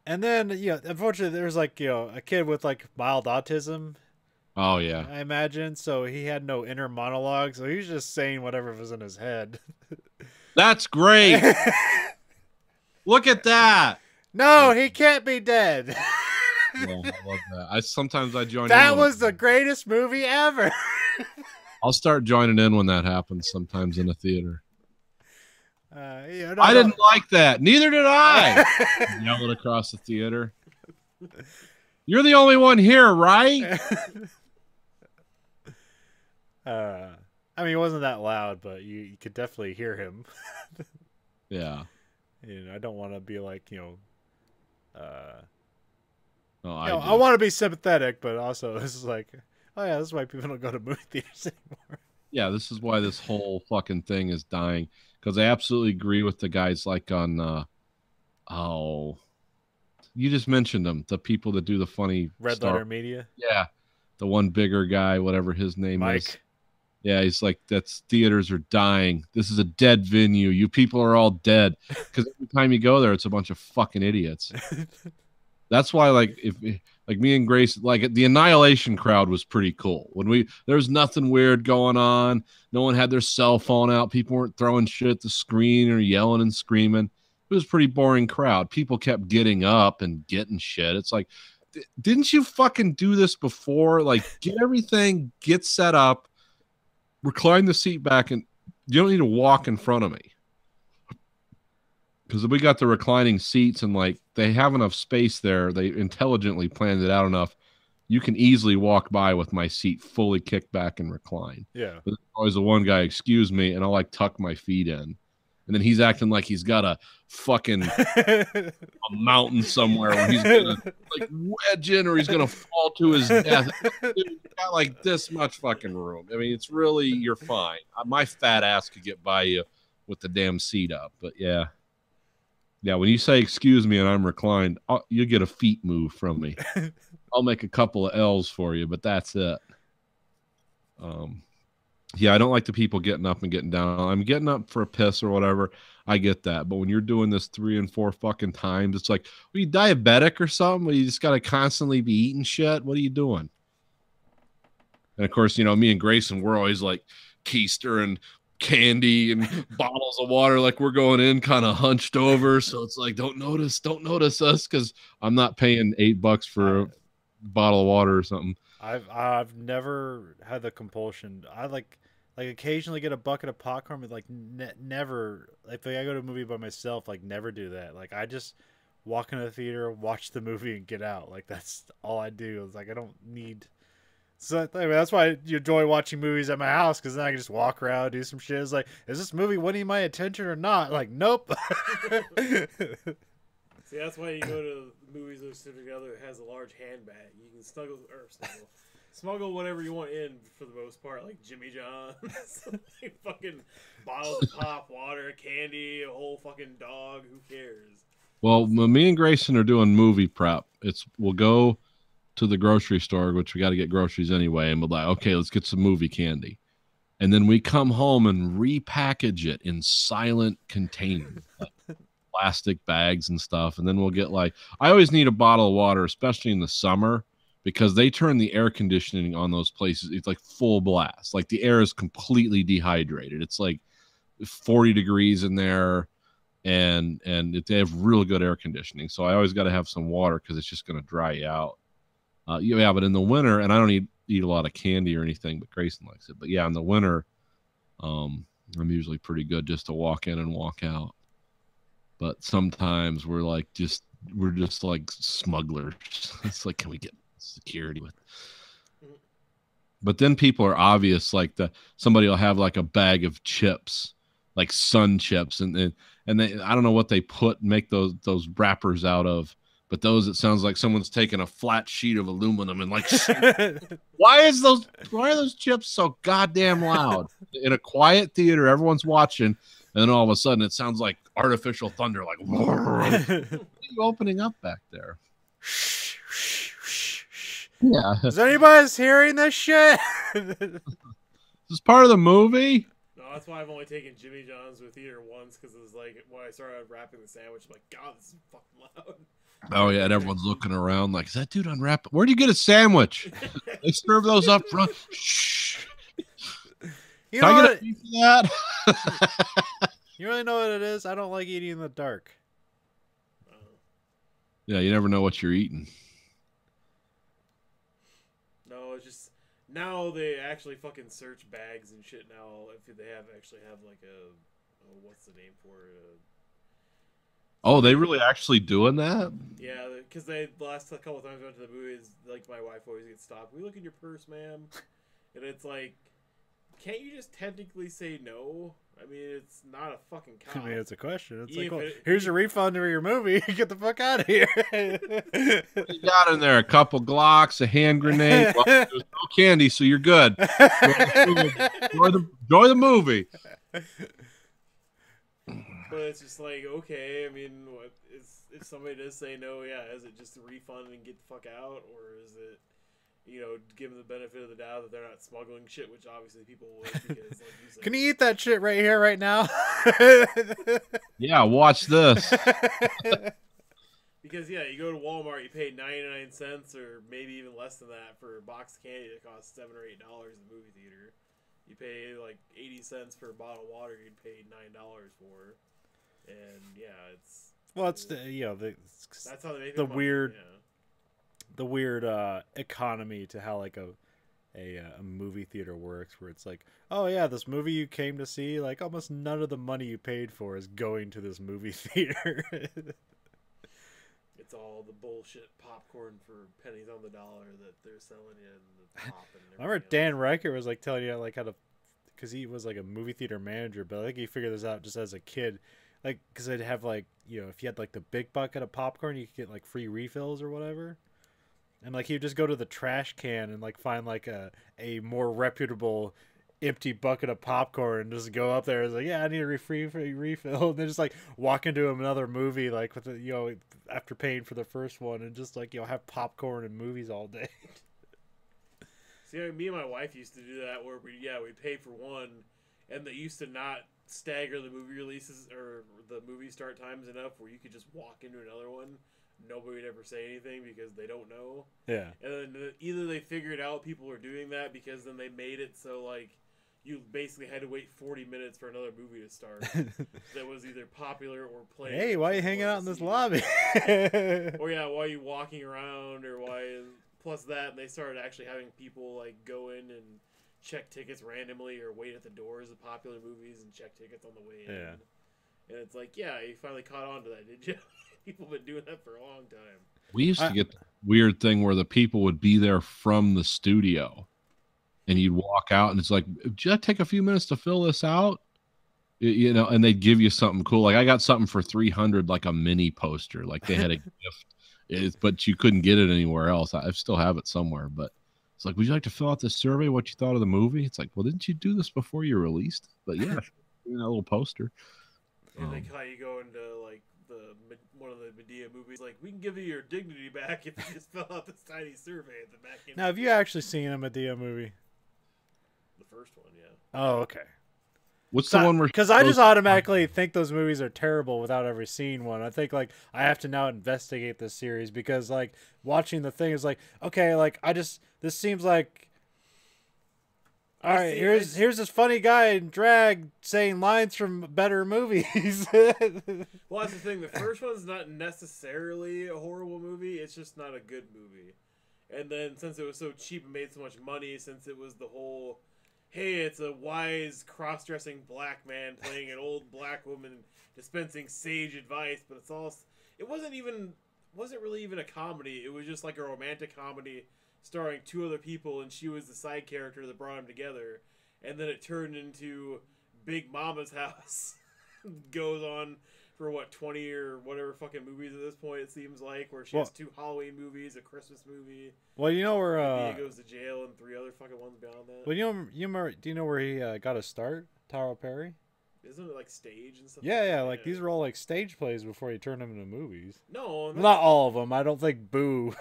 And then, you know, unfortunately, there's like, you know, a kid with like mild autism. Oh yeah, I imagine. So he had no inner monologue, so he was just saying whatever was in his head. That's great. Look at that. No, he can't be dead. Yeah, I love that. Sometimes I join. That was the greatest movie ever. I'll start joining in when that happens. Sometimes in a theater. Yeah, I didn't like that. Neither did I. Yelling across the theater. You're the only one here, right? I mean, it wasn't that loud, but you could definitely hear him. Yeah. You know, I don't want to be like, you know, I I want to be sympathetic, but also this is like, oh yeah, this is why people don't go to movie theaters anymore. Yeah, this is why this whole fucking thing is dying. Because I absolutely agree with the guys like on, you just mentioned them, the people that do the funny Red Letter Media. Yeah, the one bigger guy, whatever his name is. Yeah, he's like, theaters are dying. This is a dead venue. You people are all dead. Because every time you go there, it's a bunch of fucking idiots. That's why, like Like me and Grace, like the Annihilation crowd was pretty cool. There was nothing weird going on. No one had their cell phone out. People weren't throwing shit at the screen or yelling and screaming. It was a pretty boring crowd. People kept getting up and getting shit. It's like, didn't you fucking do this before? Like, get set up, recline the seat back, and you don't need to walk in front of me. Because we got the reclining seats and like they have enough space there. They intelligently planned it out enough. You can easily walk by with my seat fully kicked back and recline. Yeah. But there's always the one guy, excuse me, and I'll like tuck my feet in. And then he's acting like he's got a fucking a mountain somewhere where he's gonna like wedge in or he's gonna fall to his death. Dude, you got like this much fucking room. I mean, it's really, you're fine. My fat ass could get by you with the damn seat up. But yeah. Yeah, when you say excuse me and I'm reclined, you get a feet move from me. I'll make a couple of L's for you, but that's it. Yeah, I don't like the people getting up and getting down. I'm getting up for a piss or whatever. I get that. But when you're doing this 3 and 4 fucking times, it's like, are you diabetic or something? Or you just got to constantly be eating shit? What are you doing? And, of course, you know, me and Grayson, we're always like keister and candy and bottles of water like we're going in kind of hunched over, so it's like don't notice us because I'm not paying $8 for a bottle of water or something. I've never had the compulsion. I like occasionally get a bucket of popcorn, but like never, if I go to a movie by myself, like never do that. Like I just walk into the theater, watch the movie, and get out. Like that's all I do. It's like I don't need. So I mean, that's why you enjoy watching movies at my house, because then I can just walk around, do some shit. It's like, is this movie winning my attention or not? Like, nope. See, that's why you go to movies that sit together. It has a large handbag. You can smuggle whatever you want in for the most part, like Jimmy John's, like fucking bottles of pop, water, candy, a whole fucking dog. Who cares? Well, when me and Grayson are doing movie prep, we'll go to the grocery store, which we got to get groceries anyway, and we're like, okay, let's get some movie candy. And then we come home and repackage it in silent containers, like plastic bags and stuff. And then we'll get like, I always need a bottle of water, especially in the summer, because they turn the air conditioning on those places. It's like full blast. Like the air is completely dehydrated. It's like 40 degrees in there, and they have real good air conditioning. So I always got to have some water because it's just going to dry you out. Yeah, but in the winter, and I don't eat a lot of candy or anything, but Grayson likes it. But yeah, in the winter, I'm usually pretty good just to walk in and walk out. But sometimes we're just like smugglers. It's like, can we get security with? But then people are obvious, like somebody will have like a bag of chips, like Sun chips, and they, I don't know what they make those wrappers out of. But those, it sounds like someone's taken a flat sheet of aluminum and like, why are those chips so goddamn loud? In a quiet theater, everyone's watching, and then all of a sudden it sounds like artificial thunder, like, what are you opening up back there? Yeah. Is anybody hearing this shit? This is part of the movie. No, that's why I've only taken Jimmy John's to a theater once, because it was like when I started wrapping the sandwich, I'm like, God, this is fucking loud. Oh yeah, and everyone's looking around like, is that dude unwrap? Where'd you get a sandwich? They serve those up front. Shh. You Can know I what? get a piece of that? You really know what it is? I don't like eating in the dark. Yeah, you never know what you're eating. No, it's just now they actually fucking search bags and shit now. If they actually have like what's the name for it? Oh, they really actually doing that? Yeah, because the last couple of times I went to the movies, like my wife always gets stopped. We look in your purse, ma'am, and it's like, can't you just technically say no? I mean, it's not a fucking cop. I mean, it's a question. It's Yeah, like, well, but here's your refund for your movie. Get the fuck out of here. You got in there a couple Glocks, a hand grenade. Well, there's no candy, so you're good. Enjoy the movie. But it's just like, okay, I mean, what is, if somebody does say no, yeah, is it just a refund and get the fuck out, or is it, give them the benefit of the doubt that they're not smuggling shit, which obviously people would, because like you said, Can you eat that shit right here, right now? Yeah, watch this. Because yeah, you go to Walmart, you pay 99 cents or maybe even less than that for a box of candy that costs $7 or $8 in the movie theater. You pay like 80 cents for a bottle of water you'd pay $9 for. And yeah, it's that's how they make the money, weird yeah. the weird economy to how like a movie theater works, where it's like, oh yeah, this movie you came to see, like almost none of the money you paid for is going to this movie theater. It's all the bullshit popcorn for pennies on the dollar that they're selling you and the pop and I remember everything Dan else. Riker was like telling you like how to, because he was like a movie theater manager, but I think he figured this out just as a kid, like because they'd have like, you know, if you had like the big bucket of popcorn, you could get like free refills or whatever. And like he'd just go to the trash can and like find like a more reputable empty bucket of popcorn and just go up there and like, yeah, I need a free refill, and then just like walk into another movie like with the, you know, after paying for the first one, and just like, you know, have popcorn and movies all day. See, me and my wife used to do that where we pay for one, and they used to not stagger the movie releases or the movie start times enough where you could just walk into another one. Nobody would ever say anything because they don't know. Yeah. And then either they figured out people were doing that because then they made it so like you basically had to wait 40 minutes for another movie to start that was either popular or playing. Hey, why are you hanging out in this lobby? Or yeah, why are you walking around, or why? Plus that, they started actually having people like go in and check tickets randomly or wait at the doors of popular movies and check tickets on the way in. Yeah. And it's like, yeah, you finally caught on to that, did you? People have been doing that for a long time. We used to get the weird thing where the people would be there from the studio, and you'd walk out, and it's like, just take a few minutes to fill this out, you know, and they'd give you something cool. Like I got something for $300, like a mini poster, like they had a gift, but you couldn't get it anywhere else. I still have it somewhere, but it's like, would you like to fill out this survey? What you thought of the movie? It's like, well, didn't you do this before you released? But yeah, you know, a little poster. And they how you go into like one of the Medea movies, like, we can give you your dignity back if you just fill out this tiny survey at the back end. Now, have you actually seen a Medea movie? The first one, yeah. Oh, okay. What's the one where? Because I just automatically think those movies are terrible without ever seeing one. I think like I have to now investigate this series, because like watching the thing is like, okay, like this seems like, all right, here's this funny guy in drag saying lines from better movies. Well, that's the thing. The first one's not necessarily a horrible movie. It's just not a good movie. And then since it was so cheap and made so much money, since it was the whole, hey, it's a wise cross-dressing black man playing an old black woman dispensing sage advice, but it wasn't really even a comedy. It was just like a romantic comedy starring two other people, and she was the side character that brought them together. And then it turned into Big Mama's House. Goes on for what, 20 or whatever fucking movies at this point, it seems like, where she has 2 Halloween movies, a Christmas movie. Well, you know where Medea goes to jail, and 3 other fucking ones beyond that. Well, do you know where he got his start? Tyler Perry? Isn't it like stage and stuff? Yeah, like these were all like stage plays before he turned them into movies. No, not all of them. I don't think Boo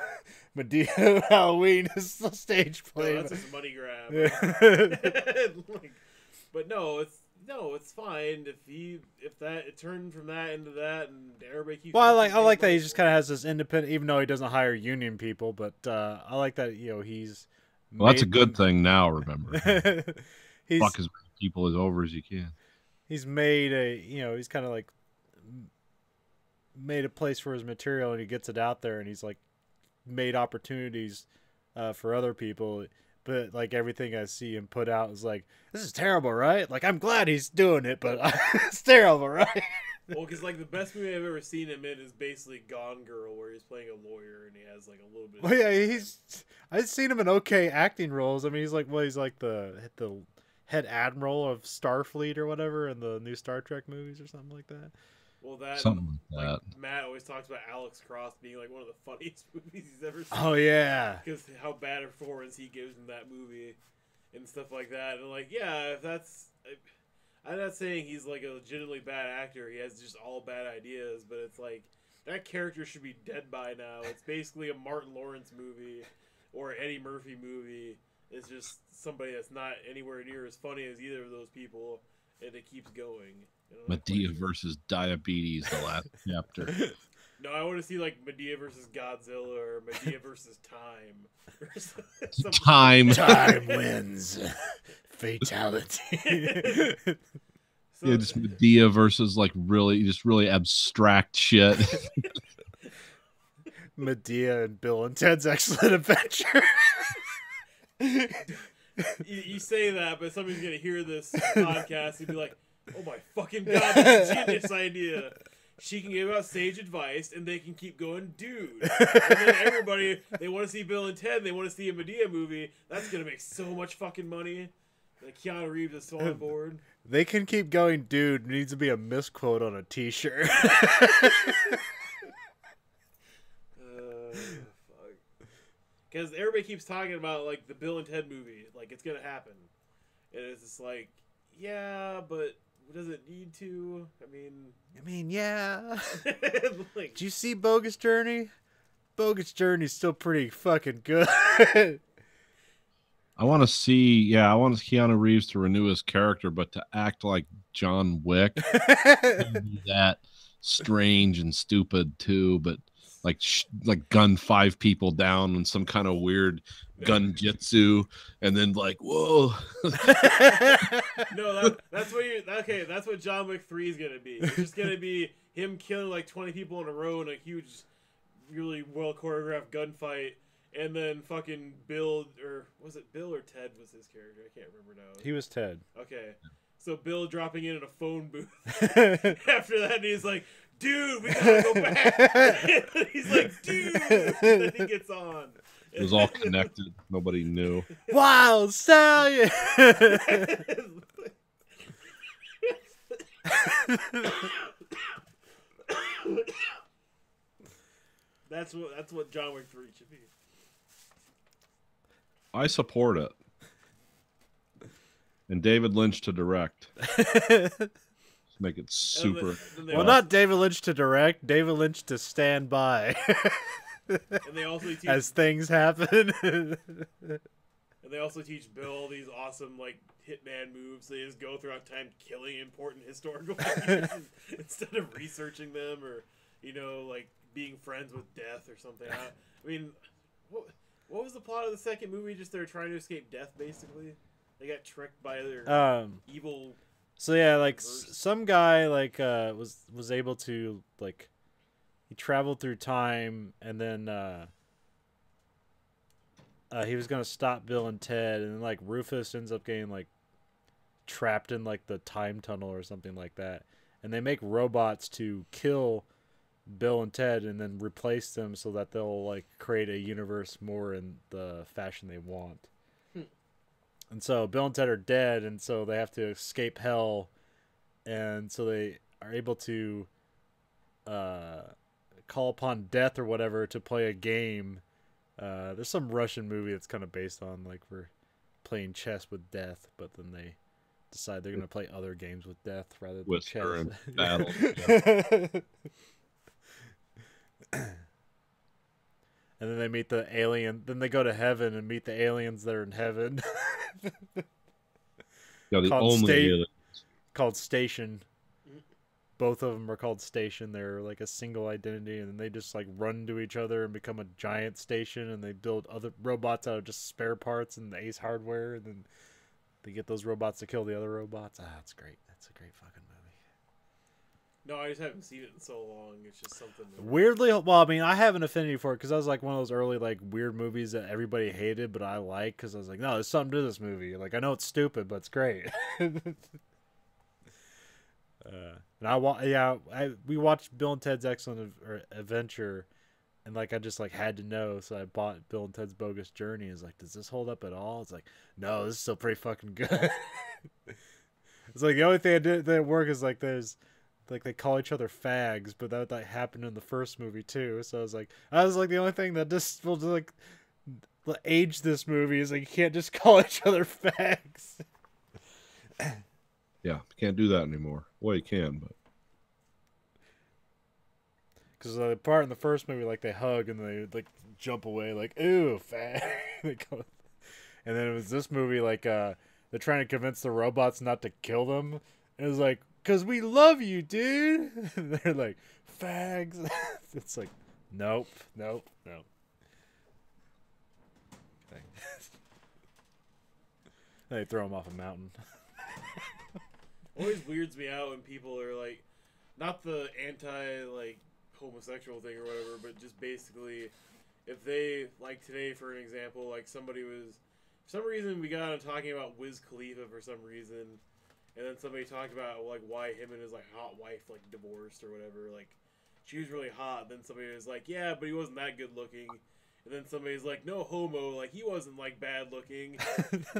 Medea Halloween is a stage play. No, that's just a money grab. Yeah. But no, it's fine if that it turned from that into that, and everybody keeps. Well, I like that he just kind of has this independent, even though he doesn't hire union people. But I like that, you know, he's. Well, that's a good thing now. Remember, he's fuck as many people as over as you can. He's made he's kind of like made a place for his material, and he gets it out there, and he's like made opportunities for other people. But like everything I see him put out is like, this is terrible, right? Like, I'm glad he's doing it, but it's terrible, right? Well, because like the best movie I've ever seen him in is basically Gone Girl, where he's playing a lawyer and he has like a little bit. Well, yeah, I've seen him in okay acting roles. I mean, he's like the head admiral of Starfleet or whatever in the new Star Trek movies or something like that. Well, that something like that. Matt always talks about Alex Cross being like one of the funniest movies he's ever seen. Oh yeah, because how bad a performance he gives in that movie and stuff like that. And like, yeah, if that's, I'm not saying he's like a legitimately bad actor. He has just all bad ideas, but it's like that character should be dead by now. It's basically a Martin Lawrence movie or Eddie Murphy movie. It's just somebody that's not anywhere near as funny as either of those people, and it keeps going. Medea versus diabetes, the last chapter. No, I want to see like Medea versus Godzilla or Medea versus Time. Or something. Time. Time wins. Fatality. So, Yeah, just Medea versus like really abstract shit. Medea and Bill and Ted's Excellent Adventure. you say that, but somebody's gonna hear this podcast and be like, "Oh my fucking god, that's a genius idea." She can give out sage advice, and they can keep going, dude. And then everybody, they want to see Bill and Ted, they want to see a Medea movie. That's gonna make so much fucking money. Like Keanu Reeves is so on board. They can keep going, dude. Needs to be a misquote on a T-shirt. Fuck. Because everybody keeps talking about like the Bill and Ted movie, like it's gonna happen, and it's just like, yeah, but does it need to? I mean, Yeah. like, Did you see Bogus Journey? Bogus Journey's still pretty fucking good. I want to see Keanu Reeves to renew his character, but to act like John Wick. That strange and stupid too, but like gun 5 people down in some kind of weird gun jitsu, and then like, whoa. no, that's what John Wick 3 is gonna be. It's just gonna be him killing like 20 people in a row in a huge, really well choreographed gunfight. And then fucking Bill, or was it Bill or Ted was his character? I can't remember now. He was Ted. Okay. So Bill dropping in a phone booth. After that, and he's like, dude, we gotta go back. And he's like, dude. And then he gets on. It was all connected. Nobody knew. Wild Stallion! That's what John Wick 3 should be. I support it. And David Lynch to direct. Make it super. Well, not David Lynch to direct, David Lynch to stand by. And they also teach, as things happen. And they also teach Bill these awesome like hitman moves. They just go throughout time killing important historical figures instead of researching them, or like being friends with death or something. I mean, what was the plot of the second movie? Just they're trying to escape death, basically. They got tricked by their evil. So yeah, like some guy like was able to like he traveled through time, and then he was gonna stop Bill and Ted, and then like Rufus ends up getting like trapped in like the time tunnel or something like that, and they make robots to kill Bill and Ted and then replace them so that they'll like create a universe more in the fashion they want. And so Bill and Ted are dead, and so they have to escape hell, and so they are able to call upon death or whatever to play a game. There's some Russian movie that's kind of based on like we're playing chess with death, but then they decide they're going to play other games with death rather than chess. And battle. And then they meet the alien. Then they go to heaven and meet the aliens that are in heaven. Yeah, the only aliens. Called Station. Both of them are called Station. They're like a single identity, and then they just like run to each other and become a giant station. And they build other robots out of just spare parts and the Ace Hardware, and then they get those robots to kill the other robots. That's great. That's a great fucking movie. No, I just haven't seen it in so long. It's just something. Weirdly, well, I mean, I have an affinity for it because I was like one of those early like weird movies that everybody hated, but I like because I was like, no, there's something to this movie. Like I know it's stupid, but it's great. And we watched Bill and Ted's Excellent Adventure, and like I just like had to know, so I bought Bill and Ted's Bogus Journey. It's like, does this hold up at all? It's like, no, this is still pretty fucking good. It's like the only thing that didn't work is like there's. Like they call each other fags, but that happened in the first movie too. So I was like the only thing that just will like age this movie is like you can't just call each other fags. Yeah, can't do that anymore. Well, you can, but because the part in the first movie, like they hug and they like jump away, like ooh, fag. And then it was this movie, like they're trying to convince the robots not to kill them. It was like, 'cause we love you, dude. And they're like, fags. It's like, nope. They throw him off a mountain. Always weirds me out when people are like, not the anti like homosexual thing or whatever, but just basically, if they like today, for an example, like somebody was, for some reason we got on talking about Wiz Khalifa for some reason, and then somebody talked about like why him and his like hot wife like divorced or whatever. Like she was really hot. Then somebody was like, yeah, but he wasn't that good looking. And then somebody's like, no homo, like he wasn't like bad looking.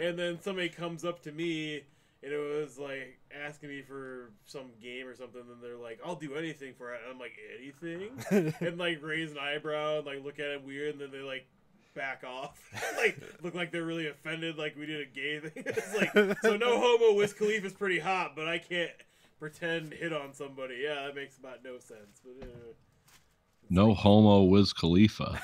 And then somebody comes up to me and it was like asking me for some game or something, and they're like, I'll do anything for it. And I'm like, anything? And like raise an eyebrow and like look at it weird, and then they like back off. Like look like they're really offended, like we did a gay thing. It's like, so no homo, Wiz Khalifa's pretty hot, but I can't pretend hit on somebody. Yeah, that makes about no sense. But No like, homo Wiz Khalifa.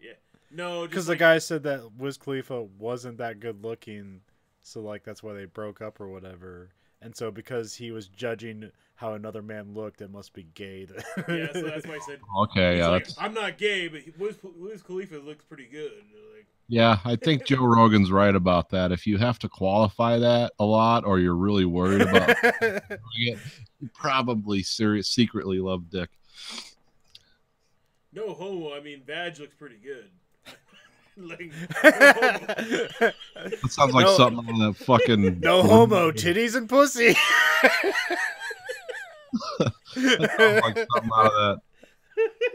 yeah. No, Because like, the guy said that Wiz Khalifa wasn't that good looking, so like that's why they broke up or whatever. And so because he was judging how another man looked, it must be gay. yeah, so that's why I said. Okay, He's yeah, like, that's, I'm not gay, but Wiz Khalifa looks pretty good. Like, yeah. I think Joe Rogan's right about that. If you have to qualify that a lot, or you're really worried about doing it, you probably secretly love dick. no homo. I mean, Badge looks pretty good. Like, That sounds like something on that fucking No homo, titties and pussy. That sounds like something out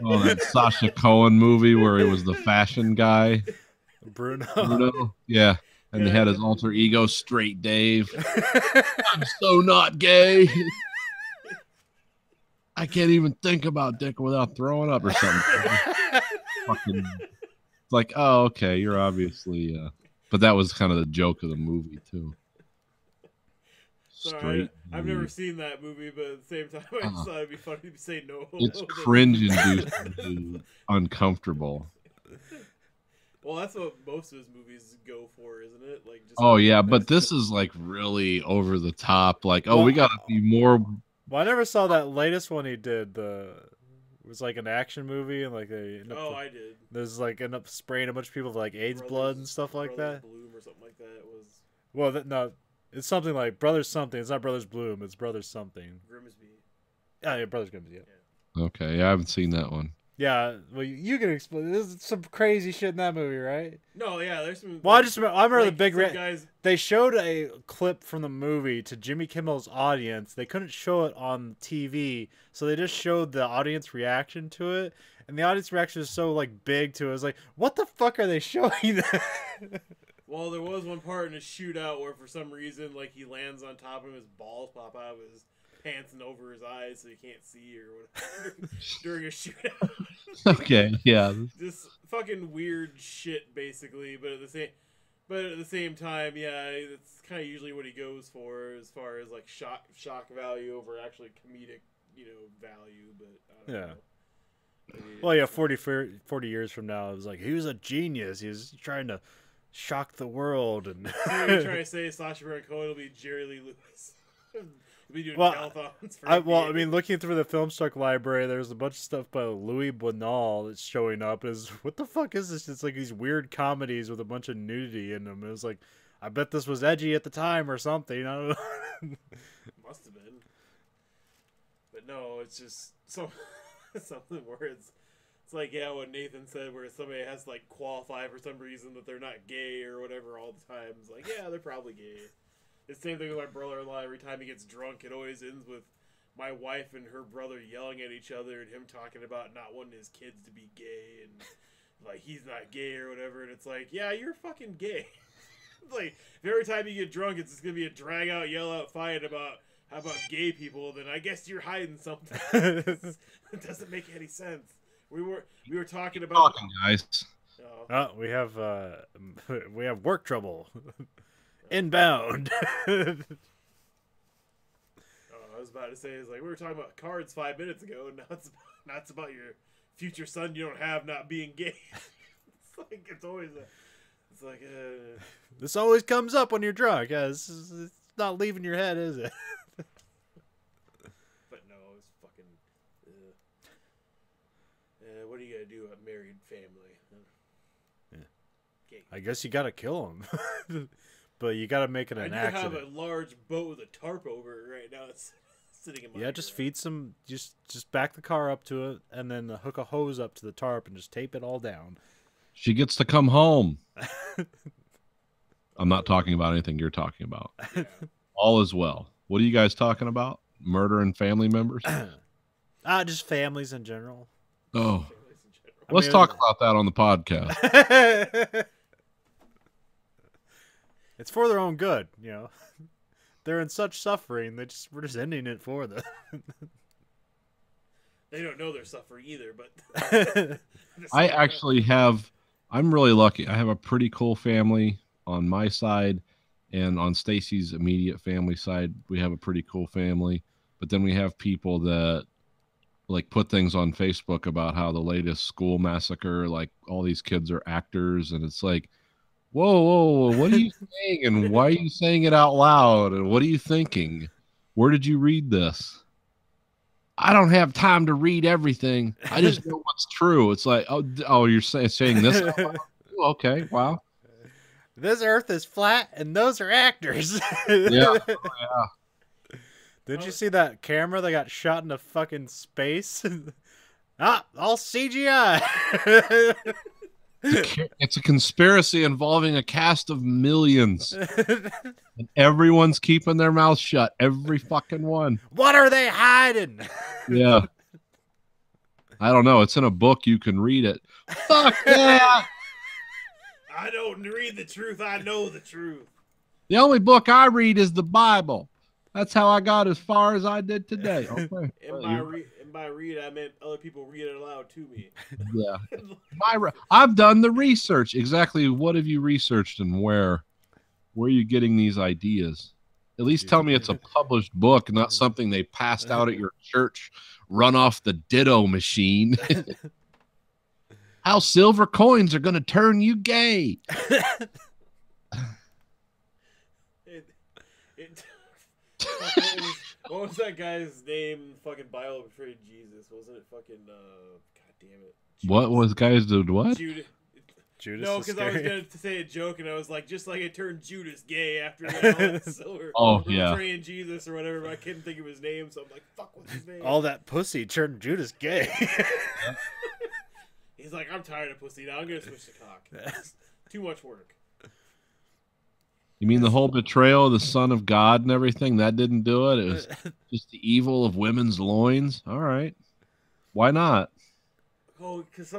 of that Sacha Cohen movie where he was the fashion guy. Bruno. Yeah. And they had his alter ego, Straight Dave. I'm so not gay. I can't even think about dick without throwing up or something. Fucking, it's like, oh, okay, you're obviously. But that was kind of the joke of the movie too. sorry, I've never seen that movie, but at the same time, I just thought it'd be funny to say no homo. It's cringe-inducing, uncomfortable. Well, that's what most of his movies go for, isn't it? Like, just Oh yeah, but this is like really over the top. Like, oh, we got to be more. Well, I never saw that latest one he did. It was like an action movie, and like they end up, Oh, I did. there's like end up spraying a bunch of people with like AIDS Brothers- blood and stuff like Brothers that. Bloom or something like that. It was Well, no, it's something like Brothers something. It's not Brothers Bloom. It's Brothers something. Grimsby. Yeah, Brothers Grimsby. Yeah. Okay, I haven't seen that one. Yeah, well, you can explain. There's some crazy shit in that movie, right? No, yeah, there's some. Well, I remember the like, big some guys. they showed a clip from the movie to Jimmy Kimmel's audience. They couldn't show it on TV, so they just showed the audience reaction to it. And the audience reaction is so like big to it. It was like, what the fuck are they showing? Well, there was one part in a shootout where, for some reason, like he lands on top of him, his balls pop out of his pants and over his eyes, so he can't see or whatever during a shootout. Okay, yeah. Just fucking weird shit, basically. But at the same time, yeah, it's kind of usually what he goes for as far as like shock value over actually comedic, value. But I don't know. Maybe Well, yeah, 40 years from now, it was like, he was a genius. He was trying to shock the world. And What are you trying to say? Sacha Baron Cohen will be Jerry Lee Lewis. We'll be doing Well, telethons for I NBA. mean, looking through the Filmstruck library, there's a bunch of stuff by Louis Buñuel that's showing up. Is what the fuck is this? It's like these weird comedies with a bunch of nudity in them. It was like, I bet this was edgy at the time or something. I don't know. Must have been. But no, it's just something where it's like, yeah, what Nathan said, where somebody has to like qualify for some reason that they're not gay or whatever all the time. It's like, yeah, they're probably gay. It's the same thing with my brother-in-law. Every time he gets drunk, it always ends with my wife and her brother yelling at each other and him talking about not wanting his kids to be gay and like he's not gay or whatever. And it's like, yeah, you're fucking gay. Like, if every time you get drunk, it's just gonna be a drag out, yell out fight about how about gay people, then I guess you're hiding something. It doesn't make any sense. We were talking about Talking, guys. Oh, we have work trouble. Inbound. I was about to say, is like we were talking about cards 5 minutes ago, and now it's about your future son you don't have not being gay. It's always This always comes up when you're drunk. Yeah, it's not leaving your head, is it? do a married family. Yeah. Okay. I guess you gotta kill him, but you gotta make it I an do accident. have a large boat with a tarp over it right now. It's sitting in my Yeah, just garage. feed some. Just back the car up to it, and then hook a hose up to the tarp, and just tape it all down. She gets to come home. I'm not talking about anything you're talking about. Yeah. All is well. What are you guys talking about? Murder and family members? Just families in general. Oh, Families in general. let's mean, talk about that on the podcast. It's for their own good, you know. They're in such suffering. We're just ending it for them. They don't know they're suffering either, but I actually have, I'm really lucky. I have a pretty cool family on my side, and on Stacy's immediate family side, we have a pretty cool family. But then we have people that like put things on Facebook about how the latest school massacre, like all these kids are actors, and it's like, whoa, what are you saying, and why are you saying it out loud, and what are you thinking? Where did you read this? I don't have time to read everything. I just know what's true. It's like, oh, you're saying this? Okay, wow. This Earth is flat, and those are actors. Yeah. Did you see that camera that got shot into fucking space? All CGI. It's a conspiracy involving a cast of millions. And everyone's keeping their mouth shut. Every fucking one. What are they hiding? Yeah. I don't know. It's in a book. You can read it. Fuck that. I don't read the truth. I know the truth. The only book I read is the Bible. That's how I got as far as I did today. Okay. And by read, I meant other people read it aloud to me. Yeah. I've done the research. Exactly what have you researched and where? Where are you getting these ideas? At least tell me it's a published book, not something they passed out at your church, run off the ditto machine. How silver coins are going to turn you gay. What was that guy's name? Fucking Bible betrayed Jesus, wasn't it? Fucking God damn it. Judas. What was guys did what? Judas. Judas No, because I was going to say a joke, and I was like, just like it turned Judas gay after that silver. Oh, yeah. Betraying Jesus or whatever, but I couldn't think of his name, so I'm like, fuck, what's his name? All that pussy turned Judas gay. He's like, I'm tired of pussy now. I'm going to switch to cock. Too much work. You mean the whole betrayal of the Son of God and everything? That didn't do it? It was just the evil of women's loins? All right. Why not? Oh, because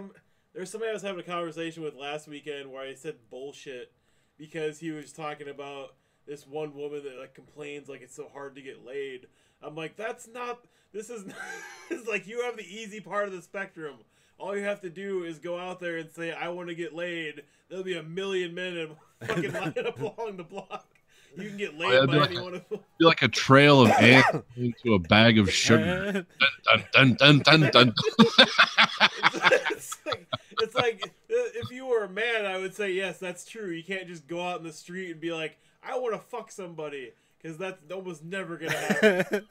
there's somebody I was having a conversation with last weekend where I said bullshit because he was talking about this one woman that like complains like it's so hard to get laid. I'm like, this is not, it's like you have the easy part of the spectrum. All you have to do is go out there and say, I want to get laid. There'll be a million men and fucking line up along the block. You can get laid by anyone of them. Feel like a trail of ants into a bag of sugar. Dun, dun, dun, dun, dun. It's like if you were a man, I would say yes, that's true. You can't just go out in the street and be like, I want to fuck somebody, because that's almost never gonna happen.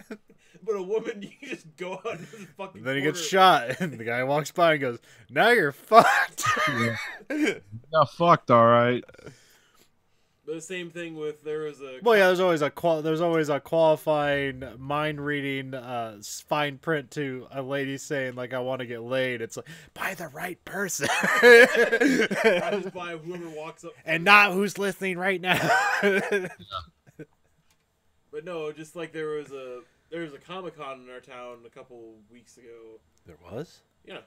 But a woman, you just go out and just fucking. Then he gets shot, and the guy walks by and goes, "Now you're fucked." Got fucked, all right. The same thing with there's always a qualifying mind reading fine print to a lady saying like, I want to get laid. It's like, by the right person. I just buy whoever walks up and not who's listening right now. But no, just like there was a Comic-Con in our town a couple weeks ago. There was? Yeah.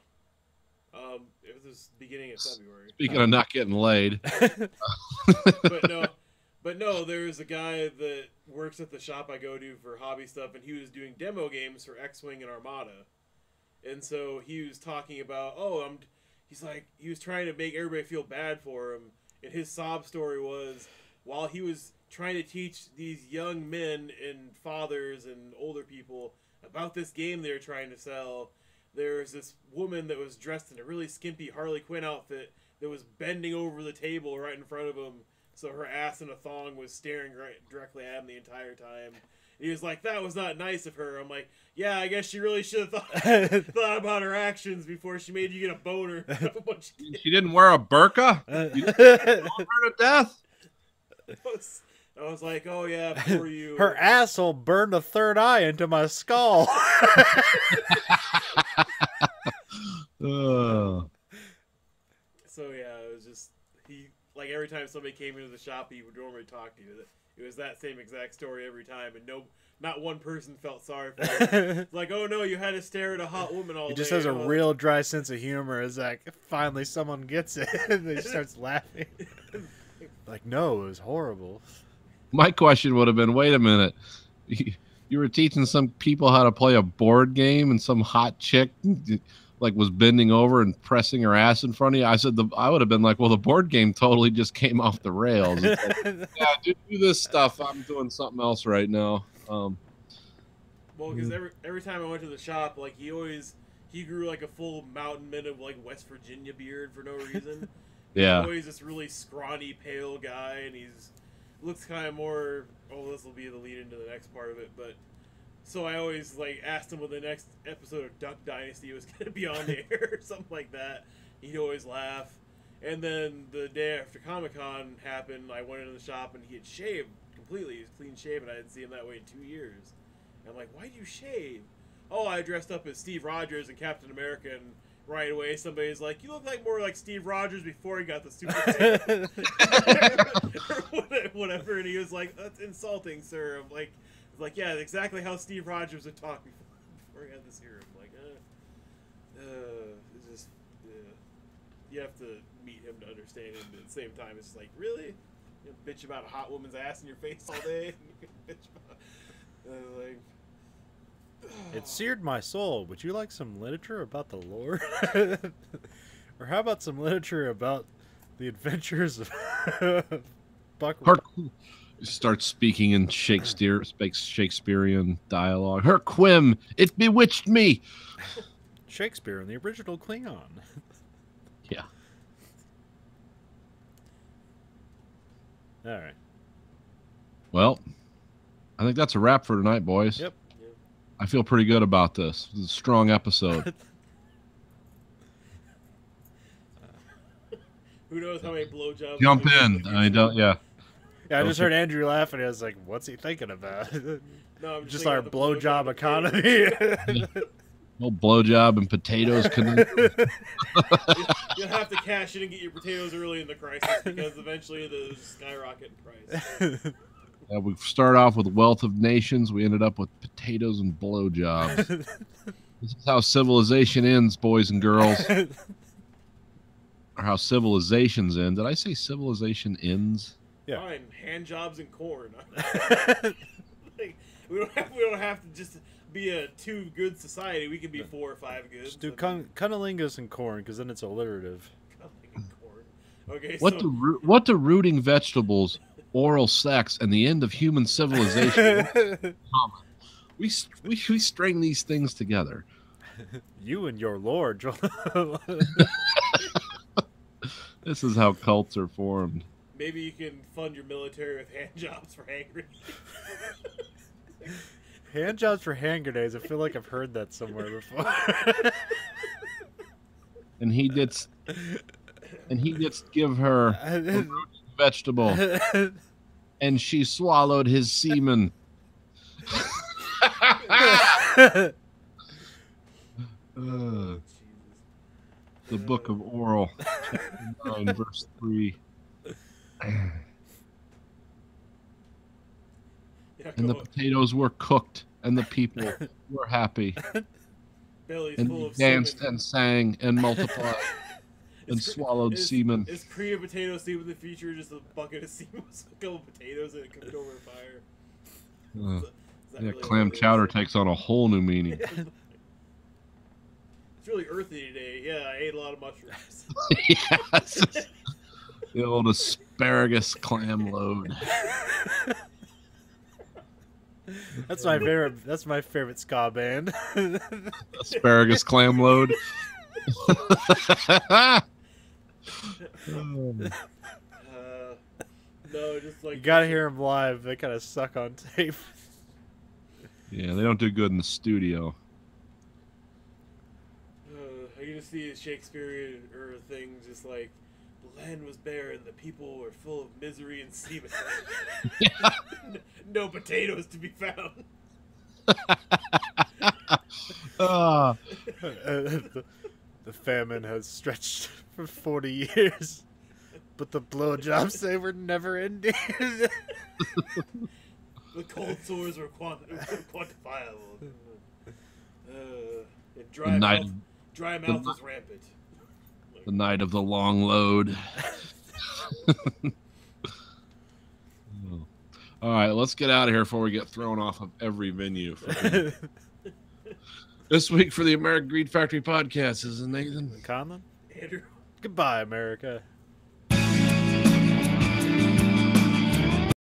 It was beginning of February. Speaking of not getting laid. But no, there was a guy that works at the shop I go to for hobby stuff, and he was doing demo games for X-Wing and Armada. And so he was talking about, he was trying to make everybody feel bad for him, and his sob story was, while he was trying to teach these young men and fathers and older people about this game they were trying to sell, there was this woman that was dressed in a really skimpy Harley Quinn outfit that was bending over the table right in front of him, so her ass in a thong was staring directly at him the entire time. And he was like, "That was not nice of her." I'm like, "Yeah, I guess she really should have thought about her actions before she made you get a boner." She didn't wear a burqa? You didn't love her to death? I was like, "Oh yeah, poor you." Her asshole burned a third eye into my skull. So yeah, it was just like every time somebody came into the shop, he would normally talk to you. It was that same exact story every time, and not one person felt sorry for him. Like, "Oh no, you had to stare at a hot woman all day." He just has a real dry sense of humor. It's like, finally someone gets it. And he starts laughing. Like, no, it was horrible. My question would have been, wait a minute. You were teaching some people how to play a board game and some hot chick like was bending over and pressing her ass in front of you. I said, I would have been like, well, the board game totally just came off the rails. It's like, yeah, do this stuff. I'm doing something else right now. Well, because every time I went to the shop, like he grew like a full mountain man of like West Virginia beard for no reason. Yeah. He's always this really scrawny, pale guy, and looks kind of more. Oh, this will be the lead into the next part of it, but. So I always like asked him when the next episode of Duck Dynasty was going to be on the air or something like that. He'd always laugh. And then the day after Comic-Con happened, I went into the shop and he had shaved completely. He was clean shaven. I didn't see him that way in 2 years. And I'm like, "Why do you shave?" "Oh, I dressed up as Steve Rogers and Captain America." And right away somebody's like, "You look like more like Steve Rogers before he got the super serum." Or whatever. And he was like, "That's insulting, sir." I'm like, yeah, exactly how Steve Rogers would talk before he had the serum. Like, it's just, you have to meet him to understand him. But at the same time, it's just like, really? You bitch about a hot woman's ass in your face all day? Bitch about, like, It seared my soul. Would you like some literature about the Lord? Or how about some literature about the adventures of Buck? Starts speaking in Shakespearean dialogue. "Her quim, it bewitched me." Shakespeare in the original Klingon. Yeah. All right. Well, I think that's a wrap for tonight, boys. Yep. I feel pretty good about this. This is a strong episode. Who knows how many blowjobs? Jump in. I don't. Yeah. Yeah, I just heard Andrew laughing. I was like, "What's he thinking about?" No, I'm just thinking our about the blowjob economy. No blowjob and potatoes. You'll have to cash in and get your potatoes early in the crisis because eventually those skyrocket in price. We start off with Wealth of Nations. We ended up with potatoes and blowjobs. This is how civilization ends, boys and girls. Or how civilizations end. Did I say civilization ends? Yeah. Fine, hand jobs and corn. Like, we don't have to just be a 2 good society. We can be 4 or 5 good. Just do cunnilingus and corn, because then it's alliterative. Okay. What do rooting vegetables, oral sex, and the end of human civilization common? We string these things together. You and your lord. This is how cults are formed. Maybe you can fund your military with hand jobs for hangry. Hand jobs for hand grenades. I feel like I've heard that somewhere before. And he gets to give her a vegetable, and she swallowed his semen. The Book of Oral, chapter 9, verse 3. And the potatoes were cooked, and the people were happy. Belly's And full they of danced semen. and sang and multiplied and swallowed semen. Is Korea potato soup in the future just a bucket of semen with a couple potatoes and it cooked over a fire? Is that Yeah, really clam what it is? chowder takes on a whole new meaning. It's really earthy today. Yeah, I ate a lot of mushrooms. Yes. The old asparagus clam load. That's my favorite. That's my favorite ska band. Asparagus clam load. No, just like You gotta hear them live. They kind of suck on tape. Yeah, they don't do good in the studio. I can just see a Shakespearean or thing, just like the land was barren, the people were full of misery and semen. No potatoes to be found. Ah, The famine has stretched for 40 years, but the blowjobs, they were never ending. The cold sores were quantifiable. And dry mouth is rampant. the night of the long load. All right, let's get out of here before we get thrown off of every venue. This week for the American Greed Factory podcast, this is Nathan. Conlon? Andrew. Goodbye, America.